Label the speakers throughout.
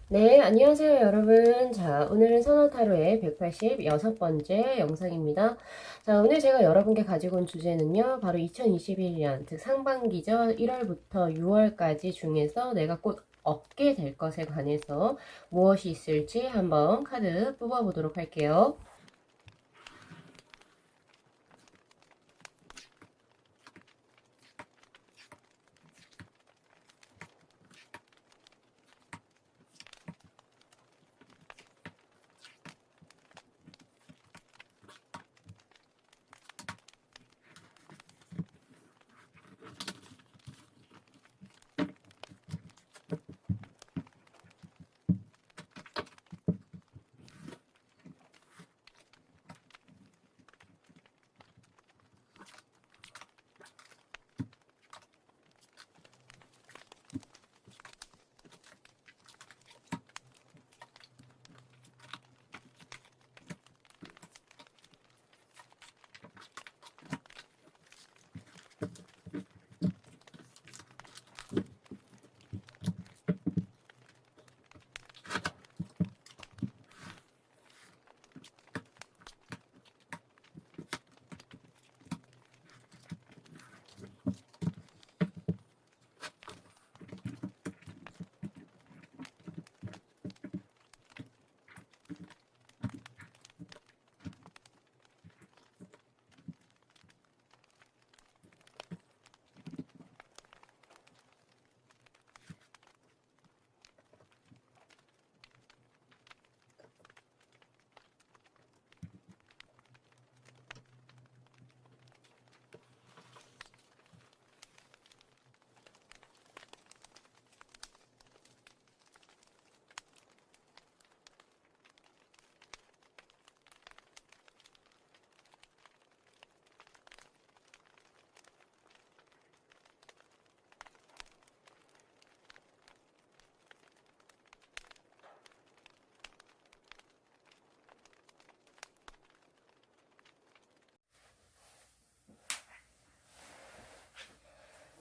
Speaker 1: 네, 안녕하세요, 여러분. 자, 오늘은 선호타로의 186번째 영상입니다. 자, 오늘 제가 여러분께 가지고 온 주제는요, 바로 2021년, 즉 상반기죠. 1월부터 6월까지 중에서 내가 꼭 얻게 될 것에 관해서 무엇이 있을지 한번 카드 뽑아보도록 할게요.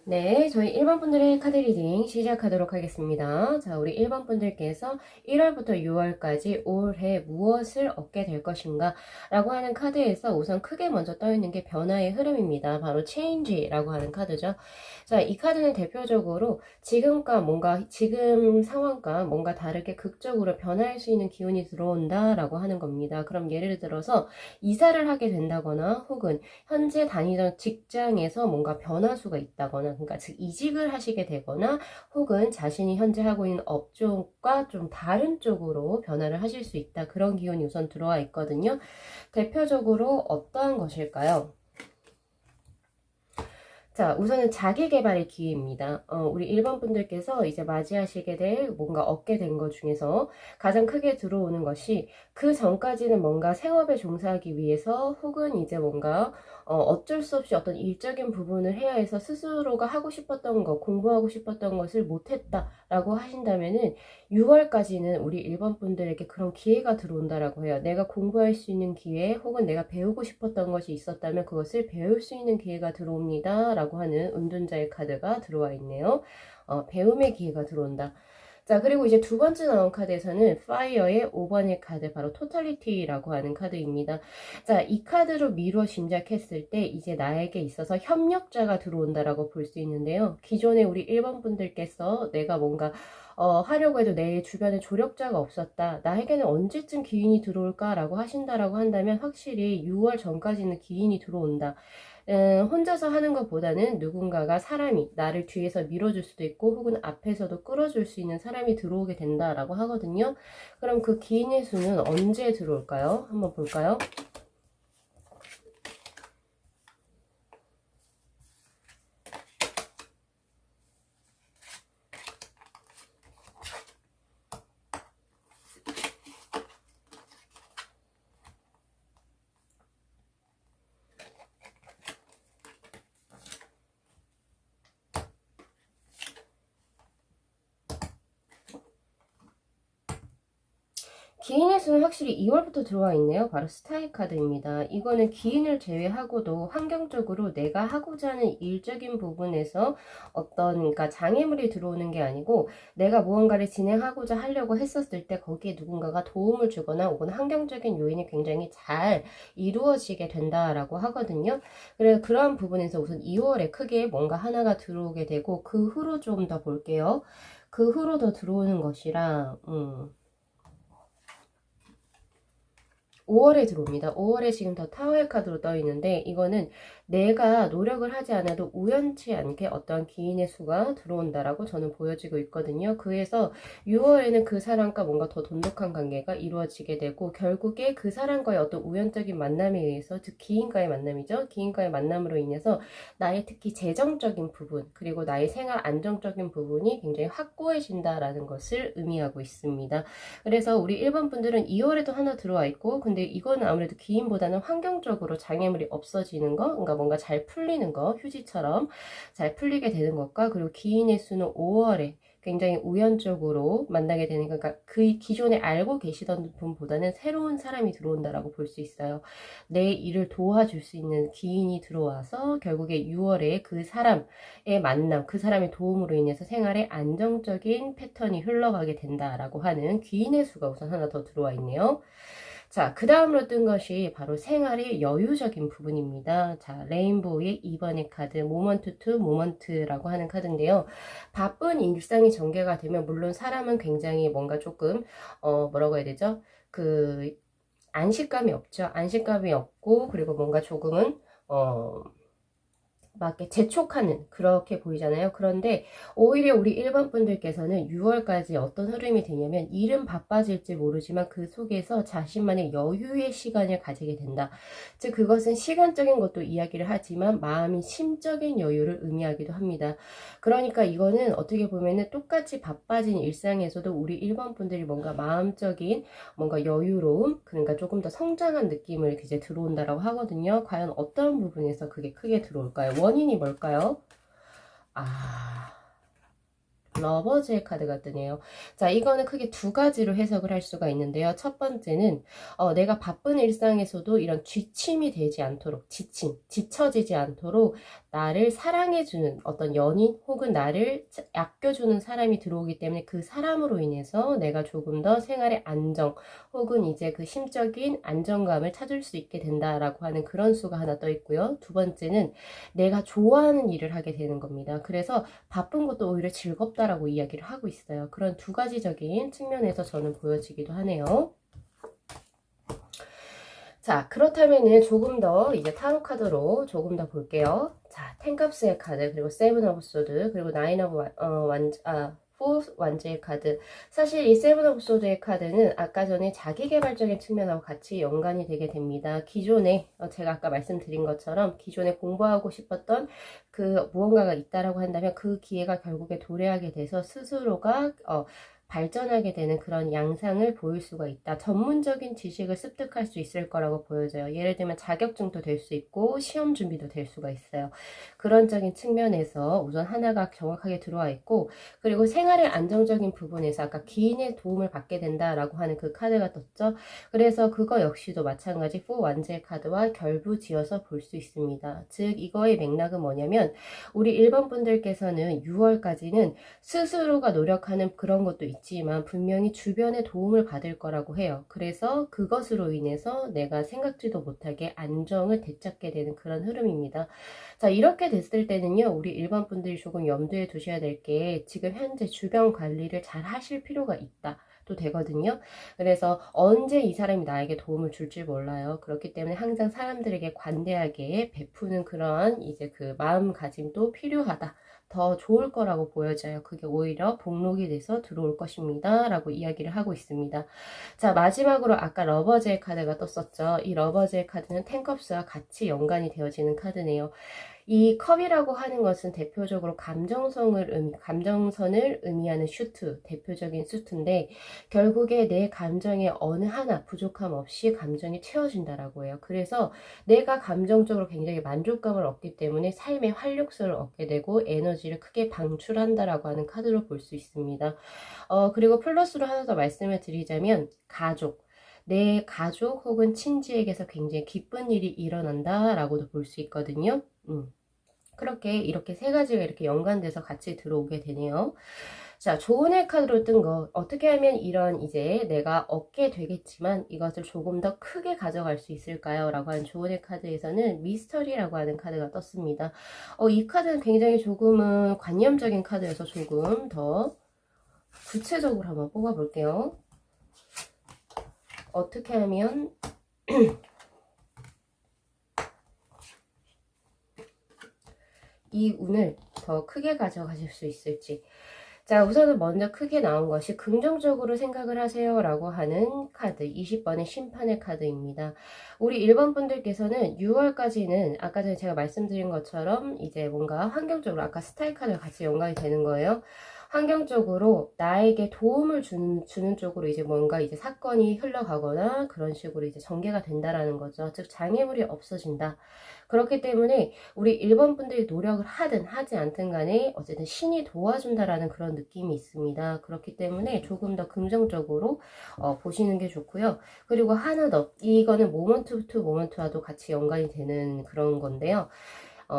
Speaker 1: 네, 저희 1번 분들의 카드 리딩 시작하도록 하겠습니다. 자, 우리 1번 분들께서 1월부터 6월까지 올해 무엇을 얻게 될 것인가 라고 하는 카드에서 우선 크게 먼저 떠있는 게 변화의 흐름입니다. 바로 change라고 하는 카드죠. 자, 이 카드는 대표적으로 지금 상황과 뭔가 다르게 극적으로 변할 수 있는 기운이 들어온다 라고 하는 겁니다. 그럼 예를 들어서 이사를 하게 된다거나 혹은 현재 다니던 직장에서 뭔가 변화수가 있다거나, 그러니까 즉 이직을 하시게 되거나 혹은 자신이 현재 하고 있는 업종과 좀 다른 쪽으로 변화를 하실 수 있다. 그런 기운이 우선 들어와 있거든요. 대표적으로 어떠한 것일까요? 자, 우선은 자기 개발의 기회입니다. 우리 1번 분들께서 이제 맞이하시게 될 뭔가 얻게 된 것 중에서 가장 크게 들어오는 것이 그 전까지는 뭔가 생업에 종사하기 위해서 혹은 이제 뭔가 어쩔 수 없이 어떤 일적인 부분을 해야 해서 스스로가 하고 싶었던 것, 공부하고 싶었던 것을 못했다라고 하신다면은 6월까지는 우리 1번 분들에게 그런 기회가 들어온다라고 해요. 내가 공부할 수 있는 기회 혹은 내가 배우고 싶었던 것이 있었다면 그것을 배울 수 있는 기회가 들어옵니다. 라고 하는 은둔자의 카드가 들어와 있네요. 배움의 기회가 들어온다. 자, 그리고 이제 두 번째 나온 카드에서는 파이어의 5번의 카드, 바로 토탈리티라고 하는 카드입니다. 자, 이 카드로 미루어 짐작했을 때 이제 나에게 있어서 협력자가 들어온다라고 볼 수 있는데요. 기존에 우리 1번 분들께서 내가 뭔가 하려고 해도 내 주변에 조력자가 없었다. 나에게는 언제쯤 기인이 들어올까라고 하신다라고 한다면 확실히 6월 전까지는 기인이 들어온다. 혼자서 하는 것보다는 누군가가 사람이 나를 뒤에서 밀어줄 수도 있고 혹은 앞에서도 끌어줄 수 있는 사람이 들어오게 된다라고 하거든요. 그럼 그 기인의 수는 언제 들어올까요? 한번 볼까요? 기인의 수는 확실히 2월부터 들어와 있네요. 바로 스타의 카드입니다. 이거는 기인을 제외하고도 환경적으로 내가 하고자 하는 일적인 부분에서 어떤 그러니까 장애물이 들어오는 게 아니고 내가 무언가를 진행하고자 하려고 했었을 때 거기에 누군가가 도움을 주거나 혹은 환경적인 요인이 굉장히 잘 이루어지게 된다라고 하거든요. 그래서 그러한 부분에서 우선 2월에 크게 뭔가 하나가 들어오게 되고 그 후로 좀 더 볼게요. 그 후로 더 들어오는 것이라 5월에 들어옵니다. 5월에 지금 더 타워의 카드로 떠 있는데 이거는 내가 노력을 하지 않아도 우연치 않게 어떤 기인의 수가 들어온다라고 저는 보여지고 있거든요. 그래서 6월에는 그 사람과 뭔가 더 돈독한 관계가 이루어지게 되고 결국에 그 사람과의 어떤 우연적인 만남에 의해서 즉 기인과의 만남이죠. 기인과의 만남으로 인해서 나의 특히 재정적인 부분 그리고 나의 생활 안정적인 부분이 굉장히 확고해진다라는 것을 의미하고 있습니다. 그래서 우리 1번 분들은 2월에도 하나 들어와 있고 근데 이거는 아무래도 기인보다는 환경적으로 장애물이 없어지는 거 그러니까 뭔가 잘 풀리는 거 휴지처럼 잘 풀리게 되는 것과 그리고 기인의 수는 5월에 굉장히 우연적으로 만나게 되는 그러니까 그 기존에 알고 계시던 분보다는 새로운 사람이 들어온다라고 볼 수 있어요. 내 일을 도와줄 수 있는 기인이 들어와서 결국에 6월에 그 사람의 만남, 그 사람의 도움으로 인해서 생활에 안정적인 패턴이 흘러가게 된다라고 하는 기인의 수가 우선 하나 더 들어와 있네요. 자, 그 다음으로 뜬 것이 바로 생활의 여유적인 부분입니다. 자, 레인보우의 2번의 카드, 모먼트 투 모먼트라고 하는 카드인데요. 바쁜 일상이 전개가 되면, 물론 사람은 굉장히 뭔가 조금, 뭐라고 해야 되죠? 안식감이 없죠. 안식감이 없고, 그리고 뭔가 조금은, 막 이렇게 재촉하는 그렇게 보이잖아요. 그런데 오히려 우리 일반 분들께서는 6월까지 어떤 흐름이 되냐면 일은 바빠질지 모르지만 그 속에서 자신만의 여유의 시간을 가지게 된다. 즉 그것은 시간적인 것도 이야기를 하지만 마음이 심적인 여유를 의미하기도 합니다. 그러니까 이거는 어떻게 보면은 똑같이 바빠진 일상에서도 우리 일반 분들이 뭔가 마음적인 뭔가 여유로움 그러니까 조금 더 성장한 느낌을 이제 들어온다라고 하거든요. 과연 어떤 부분에서 그게 크게 들어올까요? 원인이 뭘까요? 러버즈의 카드가 뜨네요. 자, 이거는 크게 두 가지로 해석을 할 수가 있는데요. 첫 번째는 내가 바쁜 일상에서도 이런 쥐침이 되지 않도록 지쳐지지 않도록 나를 사랑해주는 어떤 연인 혹은 나를 아껴주는 사람이 들어오기 때문에 그 사람으로 인해서 내가 조금 더 생활의 안정 혹은 이제 그 심적인 안정감을 찾을 수 있게 된다라고 하는 그런 수가 하나 떠 있고요. 두 번째는 내가 좋아하는 일을 하게 되는 겁니다. 그래서 바쁜 것도 오히려 즐겁다라고 이야기를 하고 있어요. 그런 두 가지적인 측면에서 저는 보여지기도 하네요. 자, 그렇다면은 조금 더 이제 타로 카드로 조금 더 볼게요. 자, 텐컵스의 카드, 그리고 세븐 오브 소드, 그리고 나인 오브 포 완즈의 카드. 사실 이 세븐 오브 소드의 카드는 아까 전에 자기개발적인 측면하고 같이 연관이 되게 됩니다. 기존에 제가 아까 말씀드린 것처럼 기존에 공부하고 싶었던 그 무언가가 있다라고 한다면 그 기회가 결국에 도래하게 돼서 스스로가 발전하게 되는 그런 양상을 보일 수가 있다. 전문적인 지식을 습득할 수 있을 거라고 보여져요. 예를 들면 자격증도 될 수 있고 시험 준비도 될 수가 있어요. 그런적인 측면에서 우선 하나가 정확하게 들어와 있고 그리고 생활의 안정적인 부분에서 아까 기인의 도움을 받게 된다라고 하는 그 카드가 떴죠. 그래서 그거 역시도 마찬가지 4 완제의 카드와 결부지어서 볼 수 있습니다. 즉 이거의 맥락은 뭐냐면 우리 1번 분들께서는 6월까지는 스스로가 노력하는 그런 것도 있지만 분명히 주변의 도움을 받을 거라고 해요. 그래서 그것으로 인해서 내가 생각지도 못하게 안정을 되찾게 되는 그런 흐름입니다. 자, 이렇게 됐을 때는요, 우리 일반 분들이 조금 염두에 두셔야 될 게 지금 현재 주변 관리를 잘 하실 필요가 있다. 또 되거든요. 그래서 언제 이 사람이 나에게 도움을 줄지 몰라요. 그렇기 때문에 항상 사람들에게 관대하게 베푸는 그러한 이제 그 마음가짐도 필요하다. 더 좋을 거라고 보여져요. 그게 오히려 복록이 돼서 들어올 것입니다. 라고 이야기를 하고 있습니다. 자, 마지막으로 아까 러버즈의 카드가 떴었죠. 이 러버즈의 카드는 텐컵스와 같이 연관이 되어지는 카드네요. 이 컵이라고 하는 것은 대표적으로 감정선을 의미하는 슈트, 대표적인 슈트인데, 결국에 내 감정의 어느 하나 부족함 없이 감정이 채워진다라고 해요. 그래서 내가 감정적으로 굉장히 만족감을 얻기 때문에 삶의 활력소를 얻게 되고 에너지를 크게 방출한다라고 하는 카드로 볼 수 있습니다. 그리고 플러스로 하나 더 말씀을 드리자면, 가족. 내 가족 혹은 친지에게서 굉장히 기쁜 일이 일어난다라고도 볼 수 있거든요. 그렇게 이렇게 세 가지가 이렇게 연관돼서 같이 들어오게 되네요. 자, 조언의 카드로 뜬 거, 어떻게 하면 이런 이제 내가 얻게 되겠지만 이것을 조금 더 크게 가져갈 수 있을까요? 라고 하는 조언의 카드에서는 미스터리라고 하는 카드가 떴습니다. 이 카드는 굉장히 조금은 관념적인 카드여서 조금 더 구체적으로 한번 뽑아볼게요. 어떻게 하면 이 운을 더 크게 가져가실 수 있을지. 자, 우선은 먼저 크게 나온 것이 긍정적으로 생각을 하세요 라고 하는 카드, 20번의 심판의 카드입니다. 우리 1번 분들께서는 6월까지는 아까 전에 제가 말씀드린 것처럼 이제 뭔가 환경적으로 아까 스타일 카드가 같이 연관이 되는 거예요. 환경적으로 나에게 도움을 주는 쪽으로 이제 뭔가 이제 사건이 흘러가거나 그런 식으로 이제 전개가 된다라는 거죠. 즉, 장애물이 없어진다. 그렇기 때문에 우리 1번 분들이 노력을 하든 하지 않든 간에 어쨌든 신이 도와준다라는 그런 느낌이 있습니다. 그렇기 때문에 조금 더 긍정적으로 보시는 게 좋고요. 그리고 하나 더, 이거는 모먼트 투 모먼트와도 같이 연관이 되는 그런 건데요.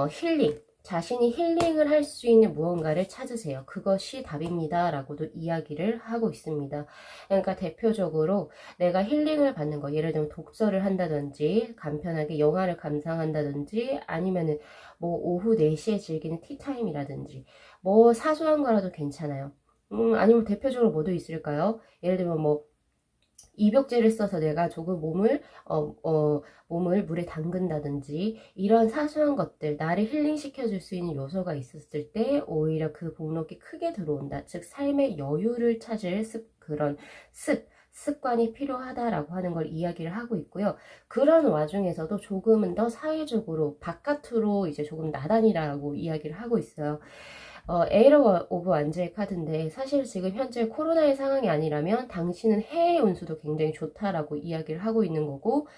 Speaker 1: 힐링. 자신이 힐링을 할 수 있는 무언가를 찾으세요. 그것이 답입니다. 라고도 이야기를 하고 있습니다. 그러니까 대표적으로 내가 힐링을 받는 거, 예를 들면 독서를 한다든지, 간편하게 영화를 감상한다든지, 아니면은 뭐 오후 4시에 즐기는 티타임이라든지, 뭐 사소한 거라도 괜찮아요. 아니면 대표적으로 뭐도 있을까요? 예를 들면 뭐 입욕제를 써서 내가 조금 몸을 물에 담근다든지 이런 사소한 것들, 나를 힐링시켜 줄 수 있는 요소가 있었을 때 오히려 그 복록이 크게 들어온다. 즉 삶의 여유를 찾을 그런 습관이 필요하다라고 하는 걸 이야기를 하고 있고요. 그런 와중에서도 조금은 더 사회적으로 바깥으로 이제 조금 나다니라고 이야기를 하고 있어요. 에이러 오브 완즈의 카드인데, 사실 지금 현재 코로나의 상황이 아니라면 당신은 해외 운수도 굉장히 좋다라고 이야기를 하고 있는 거고,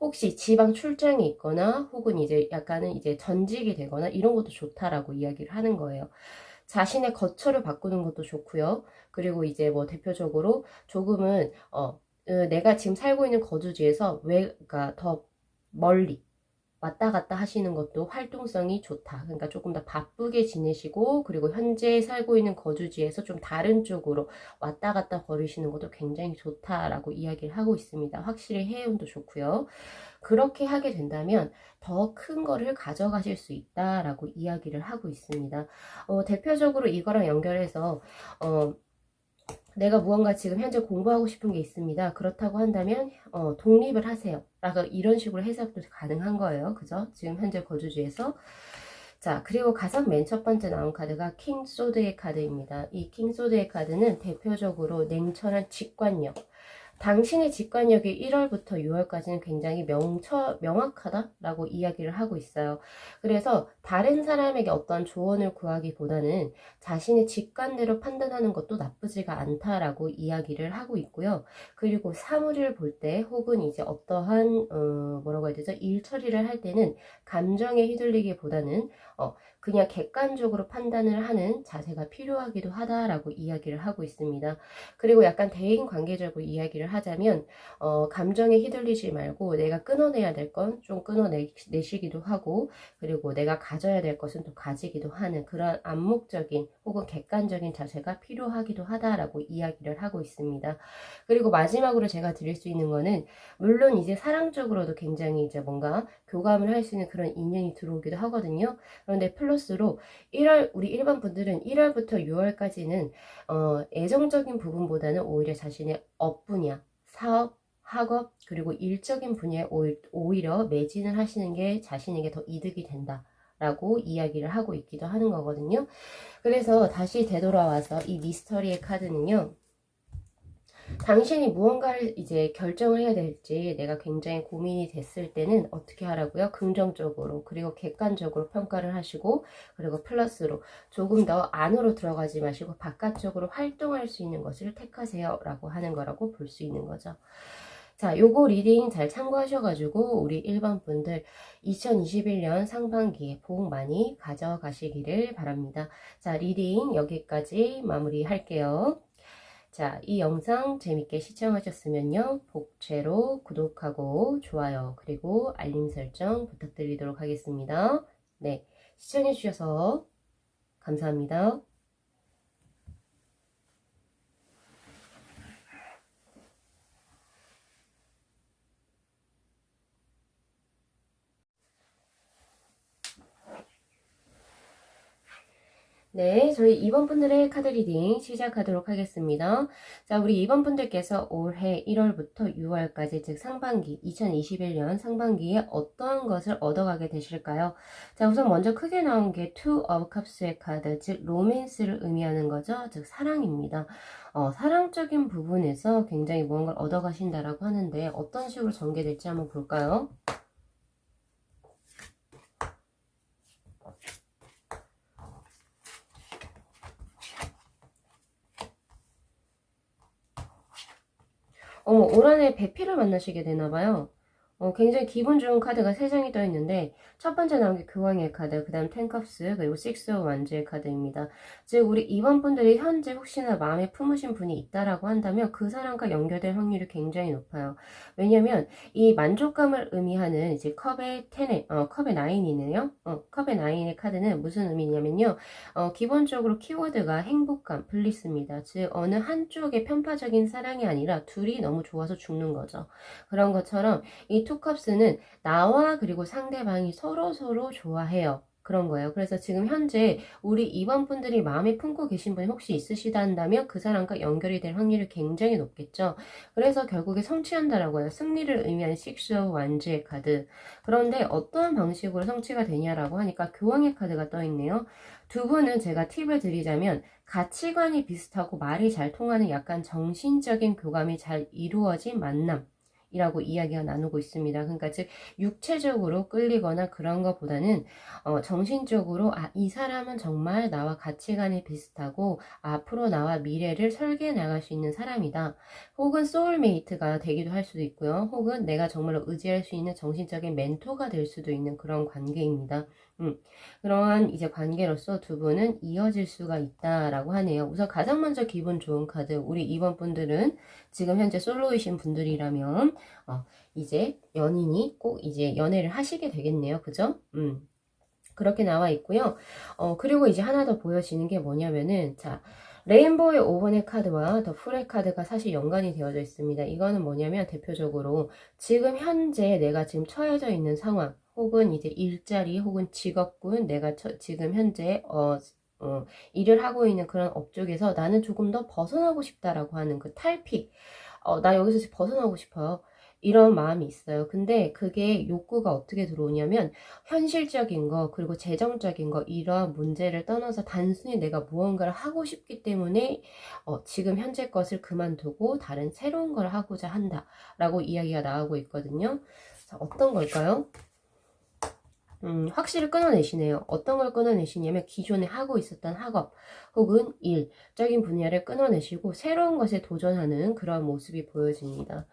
Speaker 1: 혹시 지방 출장이 있거나 혹은 이제 약간은 이제 전직이 되거나 이런 것도 좋다라고 이야기를 하는 거예요. 자신의 거처를 바꾸는 것도 좋고요. 그리고 이제 뭐 대표적으로 조금은 내가 지금 살고 있는 거주지에서 그러니까 더 멀리 왔다 갔다 하시는 것도 활동성이 좋다. 그러니까 조금 더 바쁘게 지내시고, 그리고 현재 살고 있는 거주지에서 좀 다른 쪽으로 왔다 갔다 거리시는 것도 굉장히 좋다라고 이야기를 하고 있습니다. 확실히 해운도 좋고요. 그렇게 하게 된다면 더 큰 거를 가져가실 수 있다라고 이야기를 하고 있습니다. 대표적으로 이거랑 연결해서 내가 무언가 지금 현재 공부하고 싶은 게 있습니다. 그렇다고 한다면 독립을 하세요. 라고 이런 식으로 해석도 가능한 거예요. 그죠? 지금 현재 거주지에서. 자, 그리고 가장 맨 첫 번째 나온 카드가 킹 소드의 카드입니다. 이 킹 소드의 카드는 대표적으로 냉철한 직관력. 당신의 직관력이 1월부터 6월까지는 굉장히 명확하다라고 이야기를 하고 있어요. 그래서 다른 사람에게 어떤 조언을 구하기보다는 자신의 직관대로 판단하는 것도 나쁘지가 않다라고 이야기를 하고 있고요. 그리고 사물을 볼 때 혹은 이제 어떠한 뭐라고 해야 되죠? 일 처리를 할 때는 감정에 휘둘리기보다는 그냥 객관적으로 판단을 하는 자세가 필요하기도 하다라고 이야기를 하고 있습니다. 그리고 약간 대인 관계적으로 이야기를 하자면 감정에 휘둘리지 말고 내가 끊어내야 될 건 좀 끊어내시기도 하고, 그리고 내가 가져야 될 것은 또 가지기도 하는 그런 암묵적인 혹은 객관적인 자세가 필요하기도 하다라고 이야기를 하고 있습니다. 그리고 마지막으로 제가 드릴 수 있는 거는, 물론 이제 사랑적으로도 굉장히 이제 뭔가 교감을 할 수 있는 그런 인연이 들어오기도 하거든요. 그런데 플러스로 우리 일반 분들은 1월부터 6월까지는 애정적인 부분보다는 오히려 자신의 업 분야, 사업, 학업, 그리고 일적인 분야에 오히려 매진을 하시는 게 자신에게 더 이득이 된다 라고 이야기를 하고 있기도 하는 거거든요. 그래서 다시 되돌아와서 이 미스터리의 카드는요, 당신이 무언가를 이제 결정을 해야 될지 내가 굉장히 고민이 됐을 때는 어떻게 하라고요? 긍정적으로, 그리고 객관적으로 평가를 하시고, 그리고 플러스로 조금 더 안으로 들어가지 마시고 바깥쪽으로 활동할 수 있는 것을 택하세요 라고 하는 거라고 볼 수 있는 거죠. 자, 요거 리딩 잘 참고하셔가지고 우리 1번 분들 2021년 상반기에 복 많이 가져가시기를 바랍니다. 자, 리딩 여기까지 마무리할게요. 자, 이 영상 재밌게 시청하셨으면요. 복채로 구독하고 좋아요 그리고 알림 설정 부탁드리도록 하겠습니다. 네, 시청해주셔서 감사합니다. 네, 저희 2번 분들의 카드 리딩 시작하도록 하겠습니다. 자, 우리 2번 분들께서 올해 1월부터 6월까지, 즉 상반기, 2021년 상반기에 어떠한 것을 얻어가게 되실까요? 자, 우선 먼저 크게 나온 게 Two of Cups의 카드, 즉 로맨스를 의미하는 거죠. 즉 사랑입니다. 사랑적인 부분에서 굉장히 무언가를 얻어가신다라고 하는데 어떤 식으로 전개될지 한번 볼까요? 올 한해 배필을 만나시게 되나봐요. 굉장히 기분 좋은 카드가 3장이 떠 있는데 첫 번째 나온 게 교황의 카드, 그 다음 텐컵스, 그리고 식스 오브 완즈의 카드입니다. 즉 우리 2번 분들이 현재 혹시나 마음에 품으신 분이 있다라고 한다면 그 사람과 연결될 확률이 굉장히 높아요. 왜냐면 이 만족감을 의미하는 이제 컵의 10의 컵의 9이네요. 컵의 9의 카드는 무슨 의미냐면요. 기본적으로 키워드가 행복감, 블리스입니다. 즉 어느 한쪽의 편파적인 사랑이 아니라 둘이 너무 좋아서 죽는 거죠. 그런 것처럼 이 투컵스는 나와 그리고 상대방이 서로 좋아해요. 그런 거예요. 그래서 지금 현재 우리 2번 분들이 마음에 품고 계신 분이 혹시 있으시다 한다면 그 사람과 연결이 될 확률이 굉장히 높겠죠. 그래서 결국에 성취한다라고 해요. 승리를 의미하는 식스 오브 완즈의 카드. 그런데 어떠한 방식으로 성취가 되냐라고 하니까 교황의 카드가 떠 있네요. 두 분은 제가 팁을 드리자면 가치관이 비슷하고 말이 잘 통하는 약간 정신적인 교감이 잘 이루어진 만남 이라고 이야기가 나누고 있습니다. 그러니까 즉 육체적으로 끌리거나 그런 것보다는 정신적으로 이 사람은 정말 나와 가치관이 비슷하고 앞으로 나와 미래를 설계해 나갈 수 있는 사람이다. 혹은 소울메이트가 되기도 할 수도 있고요. 혹은 내가 정말로 의지할 수 있는 정신적인 멘토가 될 수도 있는 그런 관계입니다. 그러한 이제 관계로서 두 분은 이어질 수가 있다라고 하네요. 우선 가장 먼저 기분 좋은 카드, 우리 2번 분들은 지금 현재 솔로이신 분들이라면 이제 연인이 꼭 이제 연애를 하시게 되겠네요. 그죠? 그렇게 나와 있고요. 그리고 이제 하나 더 보여지는 게 뭐냐면은, 자, 레인보우의 5번의 카드와 더 풀의 카드가 사실 연관이 되어져 있습니다. 이거는 뭐냐면 대표적으로 지금 현재 내가 지금 처해져 있는 상황, 혹은 이제 일자리, 혹은 직업군, 내가 지금 현재 일을 하고 있는 그런 업종에서 나는 조금 더 벗어나고 싶다라고 하는 그 탈픽, 나 여기서 벗어나고 싶어요. 이런 마음이 있어요. 근데 그게 욕구가 어떻게 들어오냐면 현실적인 거 그리고 재정적인 거 이러한 문제를 떠나서 단순히 내가 무언가를 하고 싶기 때문에 지금 현재 것을 그만두고 다른 새로운 걸 하고자 한다 라고 이야기가 나오고 있거든요. 자, 어떤 걸까요? 확실히 끊어내시네요. 어떤 걸 끊어내시냐면 기존에 하고 있었던 학업 혹은 일적인 분야를 끊어내시고 새로운 것에 도전하는 그런 모습이 보여집니다.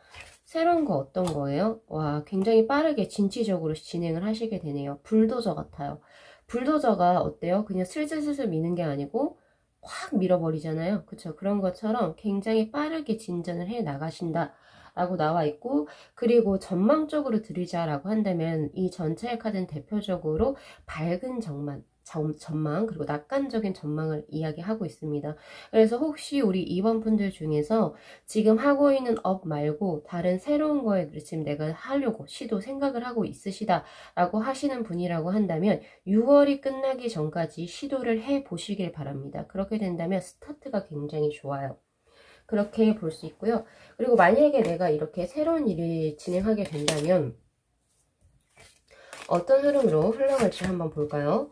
Speaker 1: 새로운 거 어떤 거예요? 와, 굉장히 빠르게 진취적으로 진행을 하시게 되네요. 불도저 같아요. 불도저가 어때요? 그냥 슬슬슬슬 미는 게 아니고 확 밀어버리잖아요. 그쵸? 그런 것처럼 굉장히 빠르게 진전을 해 나가신다. 라고 나와 있고, 그리고 전망적으로 드리자라고 한다면 이 전체의 카드는 대표적으로 밝은 전망 그리고 낙관적인 전망을 이야기하고 있습니다. 그래서 혹시 우리 2번 분들 중에서 지금 하고 있는 업 말고 다른 새로운 거에 지금 내가 하려고 생각을 하고 있으시다 라고 하시는 분이라고 한다면 6월이 끝나기 전까지 시도를 해 보시길 바랍니다. 그렇게 된다면 스타트가 굉장히 좋아요. 그렇게 볼 수 있고요. 그리고 만약에 내가 이렇게 새로운 일을 진행하게 된다면 어떤 흐름으로 흘러갈지 한번 볼까요?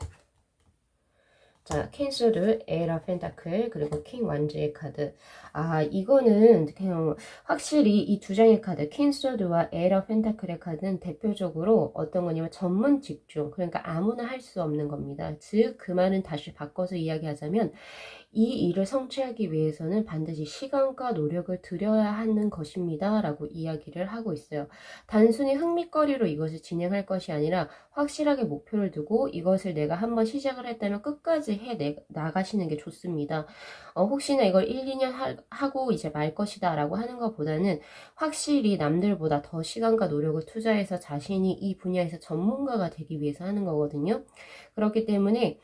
Speaker 1: 자, 캔소드, 에라 펜타클, 그리고 킹 완즈의 카드. 아, 이거는 그냥 확실히 이 두 장의 카드, 캔소드와 에라 펜타클의 카드는 대표적으로 어떤 거냐면 전문 직종, 그러니까 아무나 할 수 없는 겁니다. 즉, 그 말은 다시 바꿔서 이야기하자면 이 일을 성취하기 위해서는 반드시 시간과 노력을 들여야 하는 것입니다. 라고 이야기를 하고 있어요. 단순히 흥미거리로 이것을 진행할 것이 아니라 확실하게 목표를 두고 이것을 내가 한번 시작을 했다면 끝까지 나가시는 게 좋습니다. 혹시나 이걸 1, 2년 하고 이제 말 것이다 라고 하는 것보다는 확실히 남들보다 더 시간과 노력을 투자해서 자신이 이 분야에서 전문가가 되기 위해서 하는 거거든요. 그렇기 때문에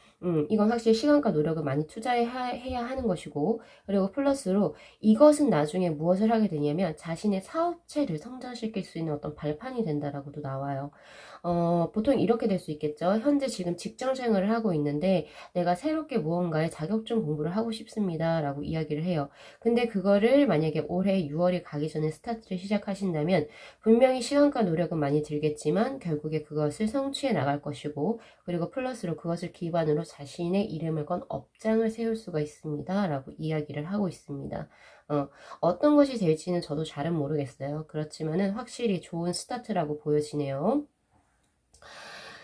Speaker 1: 이건 확실히 시간과 노력을 많이 투자해야 하는 것이고, 그리고 플러스로 이것은 나중에 무엇을 하게 되냐면 자신의 사업체를 성장시킬 수 있는 어떤 발판이 된다라고도 나와요. 보통 이렇게 될 수 있겠죠. 현재 지금 직장 생활을 하고 있는데 내가 새롭게 무언가에 자격증 공부를 하고 싶습니다. 라고 이야기를 해요. 근데 그거를 만약에 올해 6월이 가기 전에 스타트를 시작하신다면 분명히 시간과 노력은 많이 들겠지만 결국에 그것을 성취해 나갈 것이고, 그리고 플러스로 그것을 기반으로 자신의 이름을 건 업장을 세울 수가 있습니다. 라고 이야기를 하고 있습니다. 어떤 것이 될지는 저도 잘은 모르겠어요. 그렇지만은 확실히 좋은 스타트라고 보여지네요.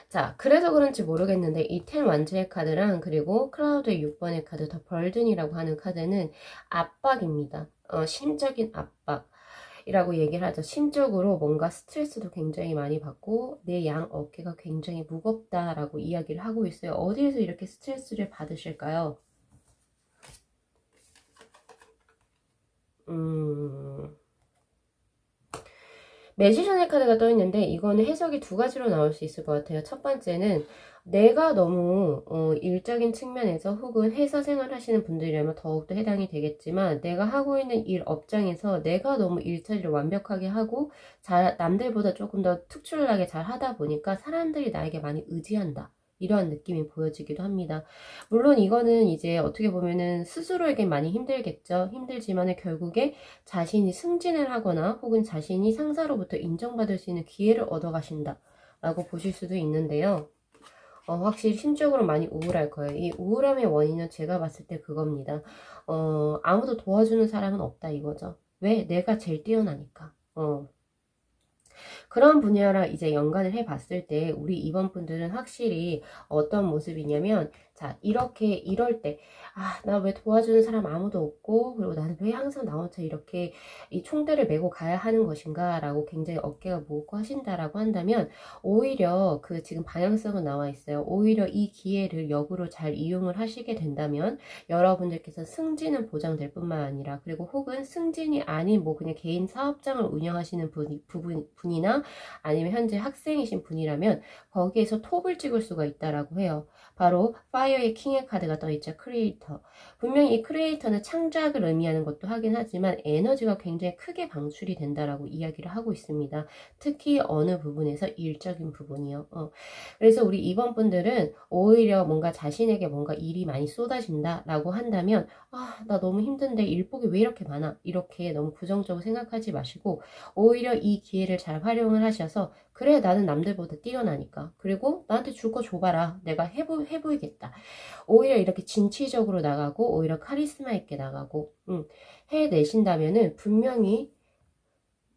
Speaker 1: 자, 그래서 그런지 모르겠는데 이 텐 완즈의 카드랑 그리고 클라우드의 6번의 카드 더 벌든이라고 하는 카드는 압박입니다. 심적인 압박. 이라고 얘기를 하죠. 심적으로 뭔가 스트레스도 굉장히 많이 받고 내 양 어깨가 굉장히 무겁다라고 이야기를 하고 있어요. 어디에서 이렇게 스트레스를 받으실까요? 매지션의 카드가 떠 있는데 이거는 해석이 두 가지로 나올 수 있을 것 같아요. 첫 번째는 내가 너무 일적인 측면에서 혹은 회사 생활 하시는 분들이라면 더욱더 해당이 되겠지만, 내가 하고 있는 일 업장에서 내가 너무 일처리를 완벽하게 하고 남들보다 조금 더 특출나게 잘 하다 보니까 사람들이 나에게 많이 의지한다, 이러한 느낌이 보여지기도 합니다. 물론 이거는 이제 어떻게 보면은 스스로에게 많이 힘들겠죠. 힘들지만은 결국에 자신이 승진을 하거나 혹은 자신이 상사로부터 인정받을 수 있는 기회를 얻어가신다 라고 보실 수도 있는데요. 확실히 심적으로 많이 우울할 거예요. 이 우울함의 원인은 제가 봤을 때 그겁니다. 아무도 도와주는 사람은 없다 이거죠. 왜? 내가 제일 뛰어나니까. 그런 분야랑 이제 연관을 해봤을 때 우리 2번 분들은 확실히 어떤 모습이냐면, 자, 이렇게 이럴 때 나 왜 도와주는 사람 아무도 없고, 그리고 나는 왜 항상 나 혼자 이렇게 이 총대를 메고 가야 하는 것인가 라고 굉장히 어깨가 무겁고 하신다라고 한다면, 오히려 그 지금 방향성은 나와 있어요. 오히려 이 기회를 역으로 잘 이용을 하시게 된다면 여러분들께서 승진은 보장될 뿐만 아니라, 그리고 혹은 승진이 아닌 뭐 그냥 개인 사업장을 운영하시는 분이나 아니면 현재 학생이신 분이라면 거기에서 톱을 찍을 수가 있다라고 해요. 바로 파이어의 킹의 카드가 떠있죠. 크리에이터. 분명히 이 크리에이터는 창작을 의미하는 것도 하긴 하지만 에너지가 굉장히 크게 방출이 된다라고 이야기를 하고 있습니다. 특히 어느 부분에서 일적인 부분이요. 그래서 우리 2번 분들은 오히려 뭔가 자신에게 뭔가 일이 많이 쏟아진다라고 한다면, 나 너무 힘든데 일복이 왜 이렇게 많아? 이렇게 너무 부정적으로 생각하지 마시고 오히려 이 기회를 잘 활용을 하셔서, 그래 나는 남들보다 뛰어나니까, 그리고 나한테 줄 거 줘봐라, 내가 해보이겠다, 오히려 이렇게 진취적으로 나가고 오히려 카리스마 있게 나가고 해내신다면은 분명히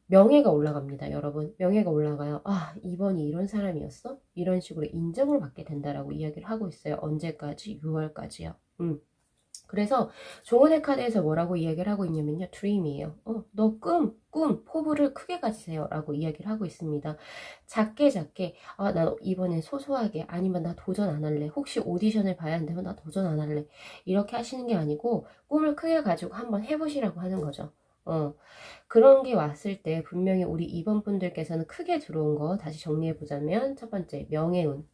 Speaker 1: 명예가 올라갑니다. 여러분, 명예가 올라가요. 이번이 이런 사람이었어? 이런 식으로 인정을 받게 된다라고 이야기를 하고 있어요. 언제까지? 6월까지요. 그래서 조언의 카드에서 뭐라고 이야기를 하고 있냐면요. 드림이에요. 너 포부를 크게 가지세요. 라고 이야기를 하고 있습니다. 작게, 나 이번엔 소소하게, 아니면 나 도전 안 할래. 혹시 오디션을 봐야 한다면 나 도전 안 할래. 이렇게 하시는 게 아니고, 꿈을 크게 가지고 한번 해보시라고 하는 거죠. 그런 게 왔을 때 분명히 우리 2번 분들께서는 크게 들어온 거 다시 정리해보자면, 첫 번째, 명예운,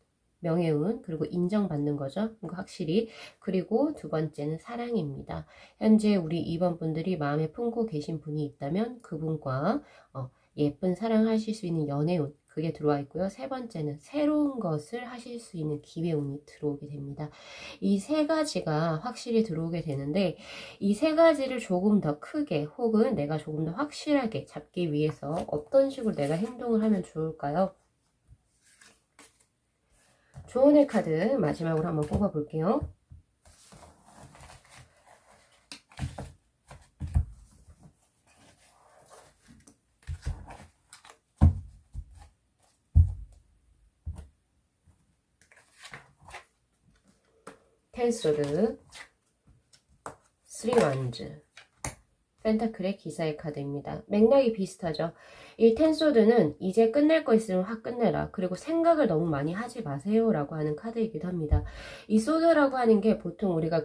Speaker 1: 그리고 인정받는 거죠. 그러니까 확실히. 그리고 두 번째는 사랑입니다. 현재 우리 2번 분들이 마음에 품고 계신 분이 있다면 그분과 예쁜 사랑하실 수 있는 연애운, 그게 들어와 있고요. 세 번째는 새로운 것을 하실 수 있는 기회운이 들어오게 됩니다. 이 세 가지가 확실히 들어오게 되는데, 이 세 가지를 조금 더 크게 혹은 내가 조금 더 확실하게 잡기 위해서 어떤 식으로 내가 행동을 하면 좋을까요? 조언의 카드 마지막으로 한번 뽑아볼게요. 텐소드, 3 완즈, 펜타클의 기사의 카드입니다. 맥락이 비슷하죠. 이 텐소드는 이제 끝낼 거 있으면 확 끝내라. 그리고 생각을 너무 많이 하지 마세요. 라고 하는 카드이기도 합니다. 이 소드라고 하는 게 보통 우리가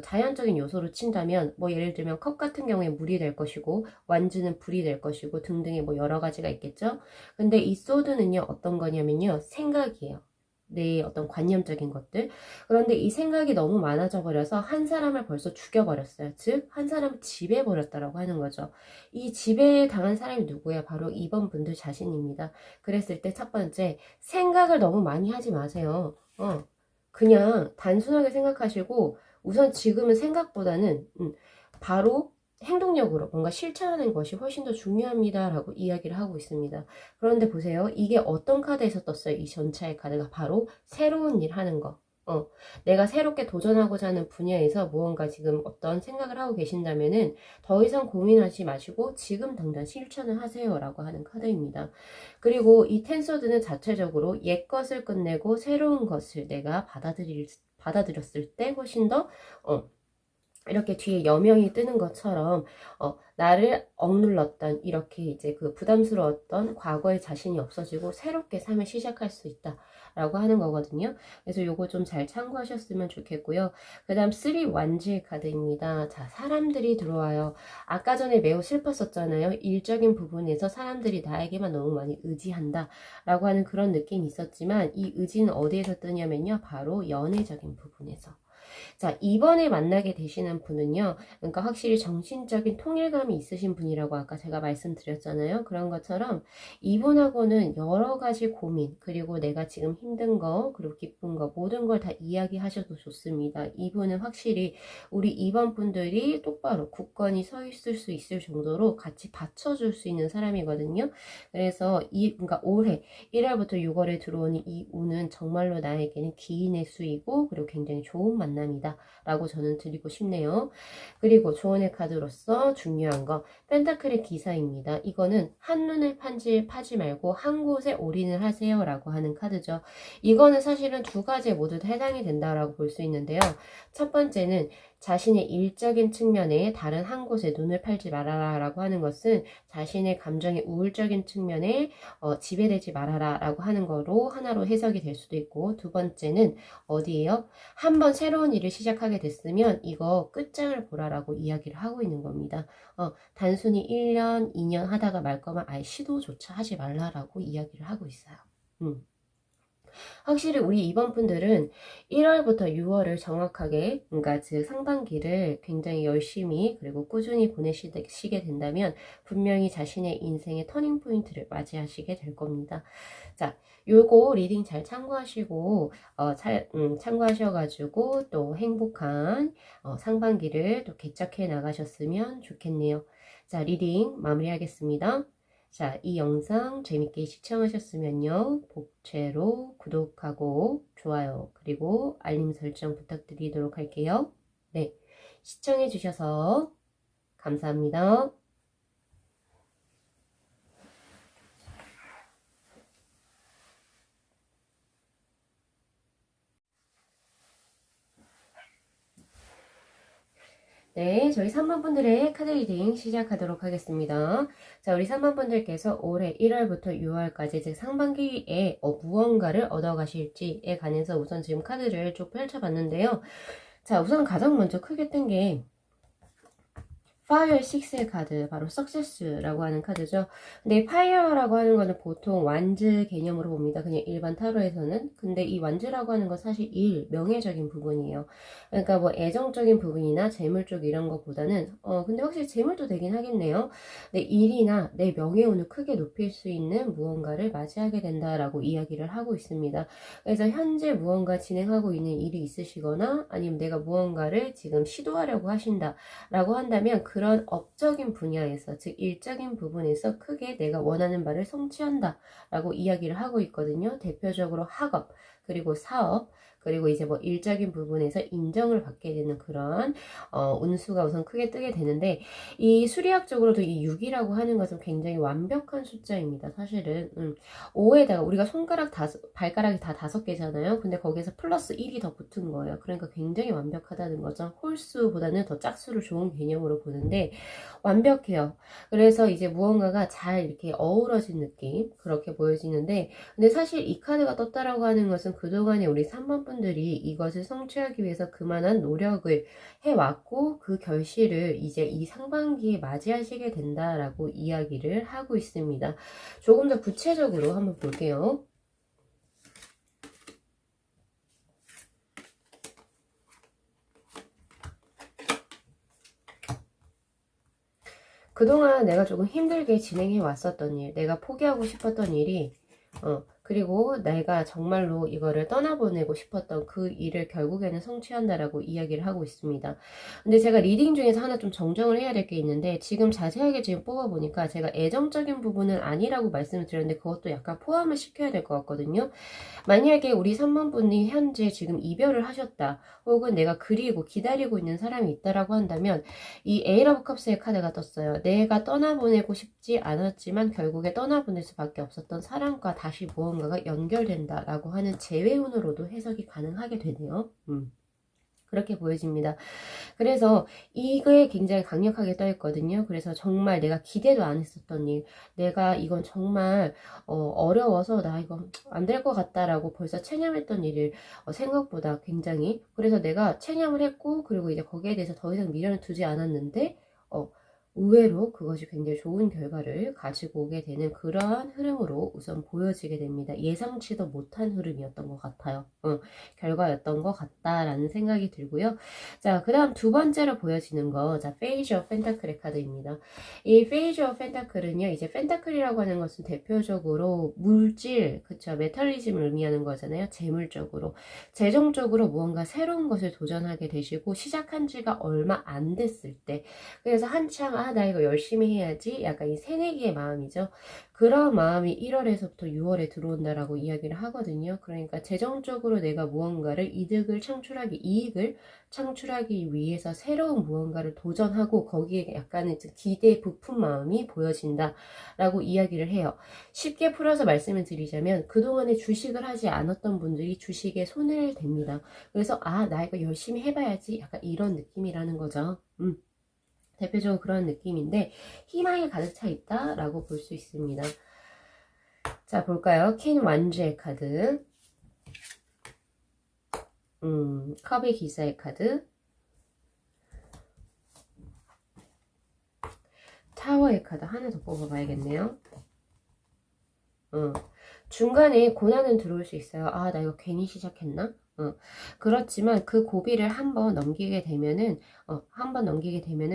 Speaker 1: 자연적인 요소로 친다면, 뭐 예를 들면 컵 같은 경우에 물이 될 것이고, 완즈는 불이 될 것이고, 등등의 뭐 여러 가지가 있겠죠. 근데 이 소드는요, 어떤 거냐면요, 생각이에요. 내 어떤 관념적인 것들. 그런데 이 생각이 너무 많아져 버려서 한 사람을 벌써 죽여버렸어요. 즉, 한 사람을 지배해버렸다라고 하는 거죠. 이 지배에 당한 사람이 누구야? 바로 2번 분들 자신입니다. 그랬을 때 첫 번째, 생각을 너무 많이 하지 마세요. 그냥 단순하게 생각하시고, 우선 지금은 생각보다는, 바로 행동력으로 뭔가 실천하는 것이 훨씬 더 중요합니다라고 이야기를 하고 있습니다. 그런데 보세요. 이게 어떤 카드에서 떴어요? 이 전차의 카드가 바로 새로운 일 하는 거. 내가 새롭게 도전하고자 하는 분야에서 무언가 지금 어떤 생각을 하고 계신다면은 더 이상 고민하지 마시고 지금 당장 실천을 하세요라고 하는 카드입니다. 그리고 이 텐소드는 자체적으로 옛 것을 끝내고 새로운 것을 내가 받아들였을 때 훨씬 더 이렇게 뒤에 여명이 뜨는 것처럼 나를 억눌렀던 이렇게 이제 그 부담스러웠던 과거의 자신이 없어지고 새롭게 삶을 시작할 수 있다 라고 하는 거거든요. 그래서 요거 좀 잘 참고하셨으면 좋겠고요. 그 다음 3 완지의 카드입니다. 자, 사람들이 들어와요. 아까 전에 매우 슬펐었잖아요. 일적인 부분에서 사람들이 나에게만 너무 많이 의지한다 라고 하는 그런 느낌이 있었지만 이 의지는 어디에서 뜨냐면요, 바로 연애적인 부분에서. 자, 이번에 만나게 되시는 분은요, 그러니까 확실히 정신적인 통일감이 있으신 분이라고 아까 제가 말씀드렸잖아요. 그런 것처럼 이분하고는 여러 가지 고민, 그리고 내가 지금 힘든 거, 그리고 기쁜 거, 모든 걸 다 이야기하셔도 좋습니다. 이분은 확실히 우리 2번 분들이 똑바로 굳건히 서 있을 수 있을 정도로 같이 받쳐줄 수 있는 사람이거든요. 그래서 그러니까 올해 1월부터 6월에 들어오는 이 운은 정말로 나에게는 기인의 수이고, 그리고 굉장히 좋은 만남이다 라고 저는 드리고 싶네요. 그리고 조언의 카드로서 중요한 거 펜타클의 기사입니다. 이거는 한눈에 파지 말고 한 곳에 올인을 하세요 라고 하는 카드죠. 이거는 사실은 두 가지에 모두 해당이 된다라고 볼 수 있는데요. 첫 번째는 자신의 일적인 측면에 다른 한 곳에 눈을 팔지 말아라 라고 하는 것은 자신의 감정의 우울적인 측면에 지배되지 말아라 라고 하는 거로 하나로 해석이 될 수도 있고, 두 번째는 어디예요? 한번 새로운 일을 시작하게 됐으면 이거 끝장을 보라라고 이야기를 하고 있는 겁니다. 단순히 1년, 2년 하다가 말 거면 아예 시도조차 하지 말라라고 이야기를 하고 있어요. 확실히 우리 2번 분들은 1월부터 6월을 정확하게, 그러니까 즉 상반기를 굉장히 열심히 그리고 꾸준히 보내시게 된다면 분명히 자신의 인생의 터닝 포인트를 맞이하시게 될 겁니다. 자, 요거 리딩 잘 참고하시고 참고하셔가지고 또 행복한 상반기를 또 개척해 나가셨으면 좋겠네요. 자, 리딩 마무리하겠습니다. 자, 이 영상 재밌게 시청하셨으면요, 복채로 구독하고 좋아요, 그리고 알림 설정 부탁드리도록 할게요. 네, 시청해주셔서 감사합니다. 네, 저희 3번 분들의 카드 리딩 시작하도록 하겠습니다. 자, 우리 3번 분들께서 올해 1월부터 6월까지 즉 상반기에 무언가를 얻어가실지에 관해서 우선 지금 카드를 쭉 펼쳐봤는데요. 자, 우선 가장 먼저 크게 뜬 게 파이어 6의 카드, 바로 석세스라고 하는 카드죠. 근데 파이어라고 하는 거는 보통 완즈 개념으로 봅니다. 그냥 일반 타로에서는. 근데 이 완즈라고 하는 건 사실 명예적인 부분이에요. 그러니까 뭐 애정적인 부분이나 재물 쪽 이런 것보다는 근데 확실히 재물도 되긴 하겠네요. 내 일이나 내 명예운을 크게 높일 수 있는 무언가를 맞이하게 된다라고 이야기를 하고 있습니다. 그래서 현재 무언가 진행하고 있는 일이 있으시거나 아니면 내가 무언가를 지금 시도하려고 하신다라고 한다면 그런 업적인 분야에서, 즉 일적인 부분에서 크게 내가 원하는 바를 성취한다 라고 이야기를 하고 있거든요. 대표적으로 학업, 그리고 사업, 그리고 이제 뭐 일적인 부분에서 인정을 받게 되는 그런 운수가 우선 크게 뜨게 되는데, 이 수리학적으로도 이 6이라고 하는 것은 굉장히 완벽한 숫자입니다. 사실은 5에다가 우리가 손가락 발가락이 다 5개잖아요. 근데 거기에서 플러스 1이 더 붙은 거예요. 그러니까 굉장히 완벽하다는 거죠. 홀수보다는 더 짝수를 좋은 개념으로 보는데 완벽해요. 그래서 이제 무언가가 잘 이렇게 어우러진 느낌, 그렇게 보여지는데, 근데 사실 이 카드가 떴다라고 하는 것은 그동안에 우리 3번 분들이 이것을 성취하기 위해서 그만한 노력을 해왔고, 그 결실을 이제 이 상반기에 맞이하시게 된다라고 이야기를 하고 있습니다. 조금 더 구체적으로 한번 볼게요. 그동안 내가 조금 힘들게 진행해 왔었던 일, 내가 포기하고 싶었던 일이, 그리고 내가 정말로 이거를 떠나보내고 싶었던 그 일을 결국에는 성취한다라고 이야기를 하고 있습니다. 근데 제가 리딩 중에서 하나 좀 정정을 해야 될 게 있는데, 지금 자세하게 지금 뽑아보니까 제가 애정적인 부분은 아니라고 말씀을 드렸는데, 그것도 약간 포함을 시켜야 될 것 같거든요. 만약에 우리 3번 분이 현재 지금 이별을 하셨다, 혹은 내가 그리고 기다리고 있는 사람이 있다라고 한다면, 이 에이러브 컵스의 카드가 떴어요. 내가 떠나보내고 싶지 않았지만 결국에 떠나보낼 수밖에 없었던 사람과 다시 무언가가 연결된다라고 하는 재회운으로도 해석이 가능하게 되네요. 그렇게 보여집니다. 그래서 이게 굉장히 강력하게 떠 있거든요. 그래서 정말 내가 기대도 안 했었던 일, 내가 이건 정말 어려워서 나 이거 안 될 것 같다라고 벌써 체념했던 일을 생각보다 굉장히, 그래서 내가 체념을 했고, 그리고 이제 거기에 대해서 더 이상 미련을 두지 않았는데 의외로 그것이 굉장히 좋은 결과를 가지고 오게 되는 그러한 흐름으로 우선 보여지게 됩니다. 예상치도 못한 흐름이었던 것 같아요. 결과였던 것 같다라는 생각이 들고요. 자, 그 다음 두 번째로 보여지는 거, 자, 페이지 오브 펜타클의 카드입니다. 이 페이지 오브 펜타클은요, 이제 펜타클이라고 하는 것은 대표적으로 물질, 그쵸, 메탈리즘을 의미하는 거잖아요. 재물적으로, 재정적으로 무언가 새로운 것을 도전하게 되시고, 시작한 지가 얼마 안 됐을 때, 그래서 한창 나 이거 열심히 해야지, 약간 이 새내기의 마음이죠. 그런 마음이 1월에서부터 6월에 들어온다라고 이야기를 하거든요. 그러니까 재정적으로 내가 무언가를 이익을 창출하기 위해서 새로운 무언가를 도전하고, 거기에 약간의 기대 부푼 마음이 보여진다라고 이야기를 해요. 쉽게 풀어서 말씀을 드리자면, 그동안에 주식을 하지 않았던 분들이 주식에 손을 댑니다. 그래서 나 이거 열심히 해봐야지, 약간 이런 느낌이라는 거죠. 대표적으로 그런 느낌인데, 희망이 가득 차 있다라고 볼 수 있습니다. 자, 볼까요? 퀸 완주의 카드, 컵의 기사의 카드, 타워의 카드 하나 더 뽑아봐야겠네요. 중간에 고난은 들어올 수 있어요. 나 이거 괜히 시작했나? 그렇지만 그 고비를 한번 넘기게 되면은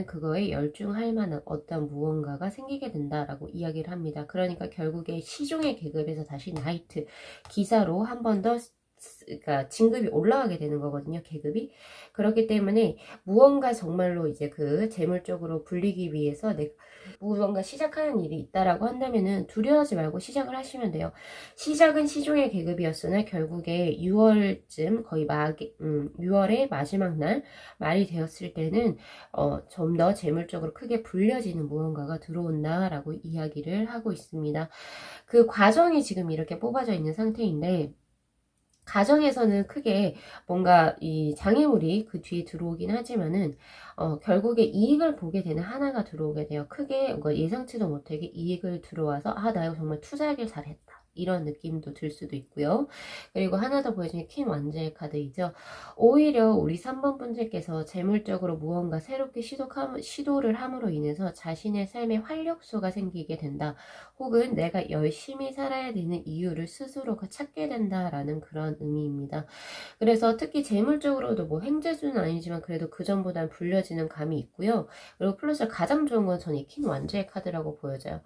Speaker 1: 그거에 열중할 만한 어떤 무언가가 생기게 된다라고 이야기를 합니다. 그러니까 결국에 시종의 계급에서 다시 나이트 기사로 한 번 더, 그러니까 진급이 올라가게 되는 거거든요, 계급이. 그렇기 때문에 무언가 정말로 이제 그 재물적으로 불리기 위해서 내가 무언가 시작하는 일이 있다라고 한다면은 두려워하지 말고 시작을 하시면 돼요. 시작은 시종의 계급이었으나 결국에 6월쯤, 거의 6월의 마지막 날 말이 되었을 때는 좀 더 재물적으로 크게 불려지는 무언가가 들어온다라고 이야기를 하고 있습니다. 그 과정이 지금 이렇게 뽑아져 있는 상태인데, 가정에서는 크게 뭔가 이 장애물이 그 뒤에 들어오긴 하지만은 결국에 이익을 보게 되는 하나가 들어오게 돼요. 크게 뭔가 예상치도 못하게 이익을 들어와서 나 이거 정말 투자하길 잘했다, 이런 느낌도 들 수도 있고요. 그리고 하나 더 보여주는 퀸 완전의 카드이죠. 오히려 우리 3번 분들께서 재물적으로 무언가 새롭게 시도를 함으로 인해서 자신의 삶에 활력소가 생기게 된다, 혹은 내가 열심히 살아야 되는 이유를 스스로가 찾게 된다라는 그런 의미입니다. 그래서 특히 재물적으로도 뭐 횡재수는 아니지만 그래도 그전보다는 불려지는 감이 있고요. 그리고 플러스 가장 좋은 건 저는 이 퀸 완주의 카드라고 보여져요.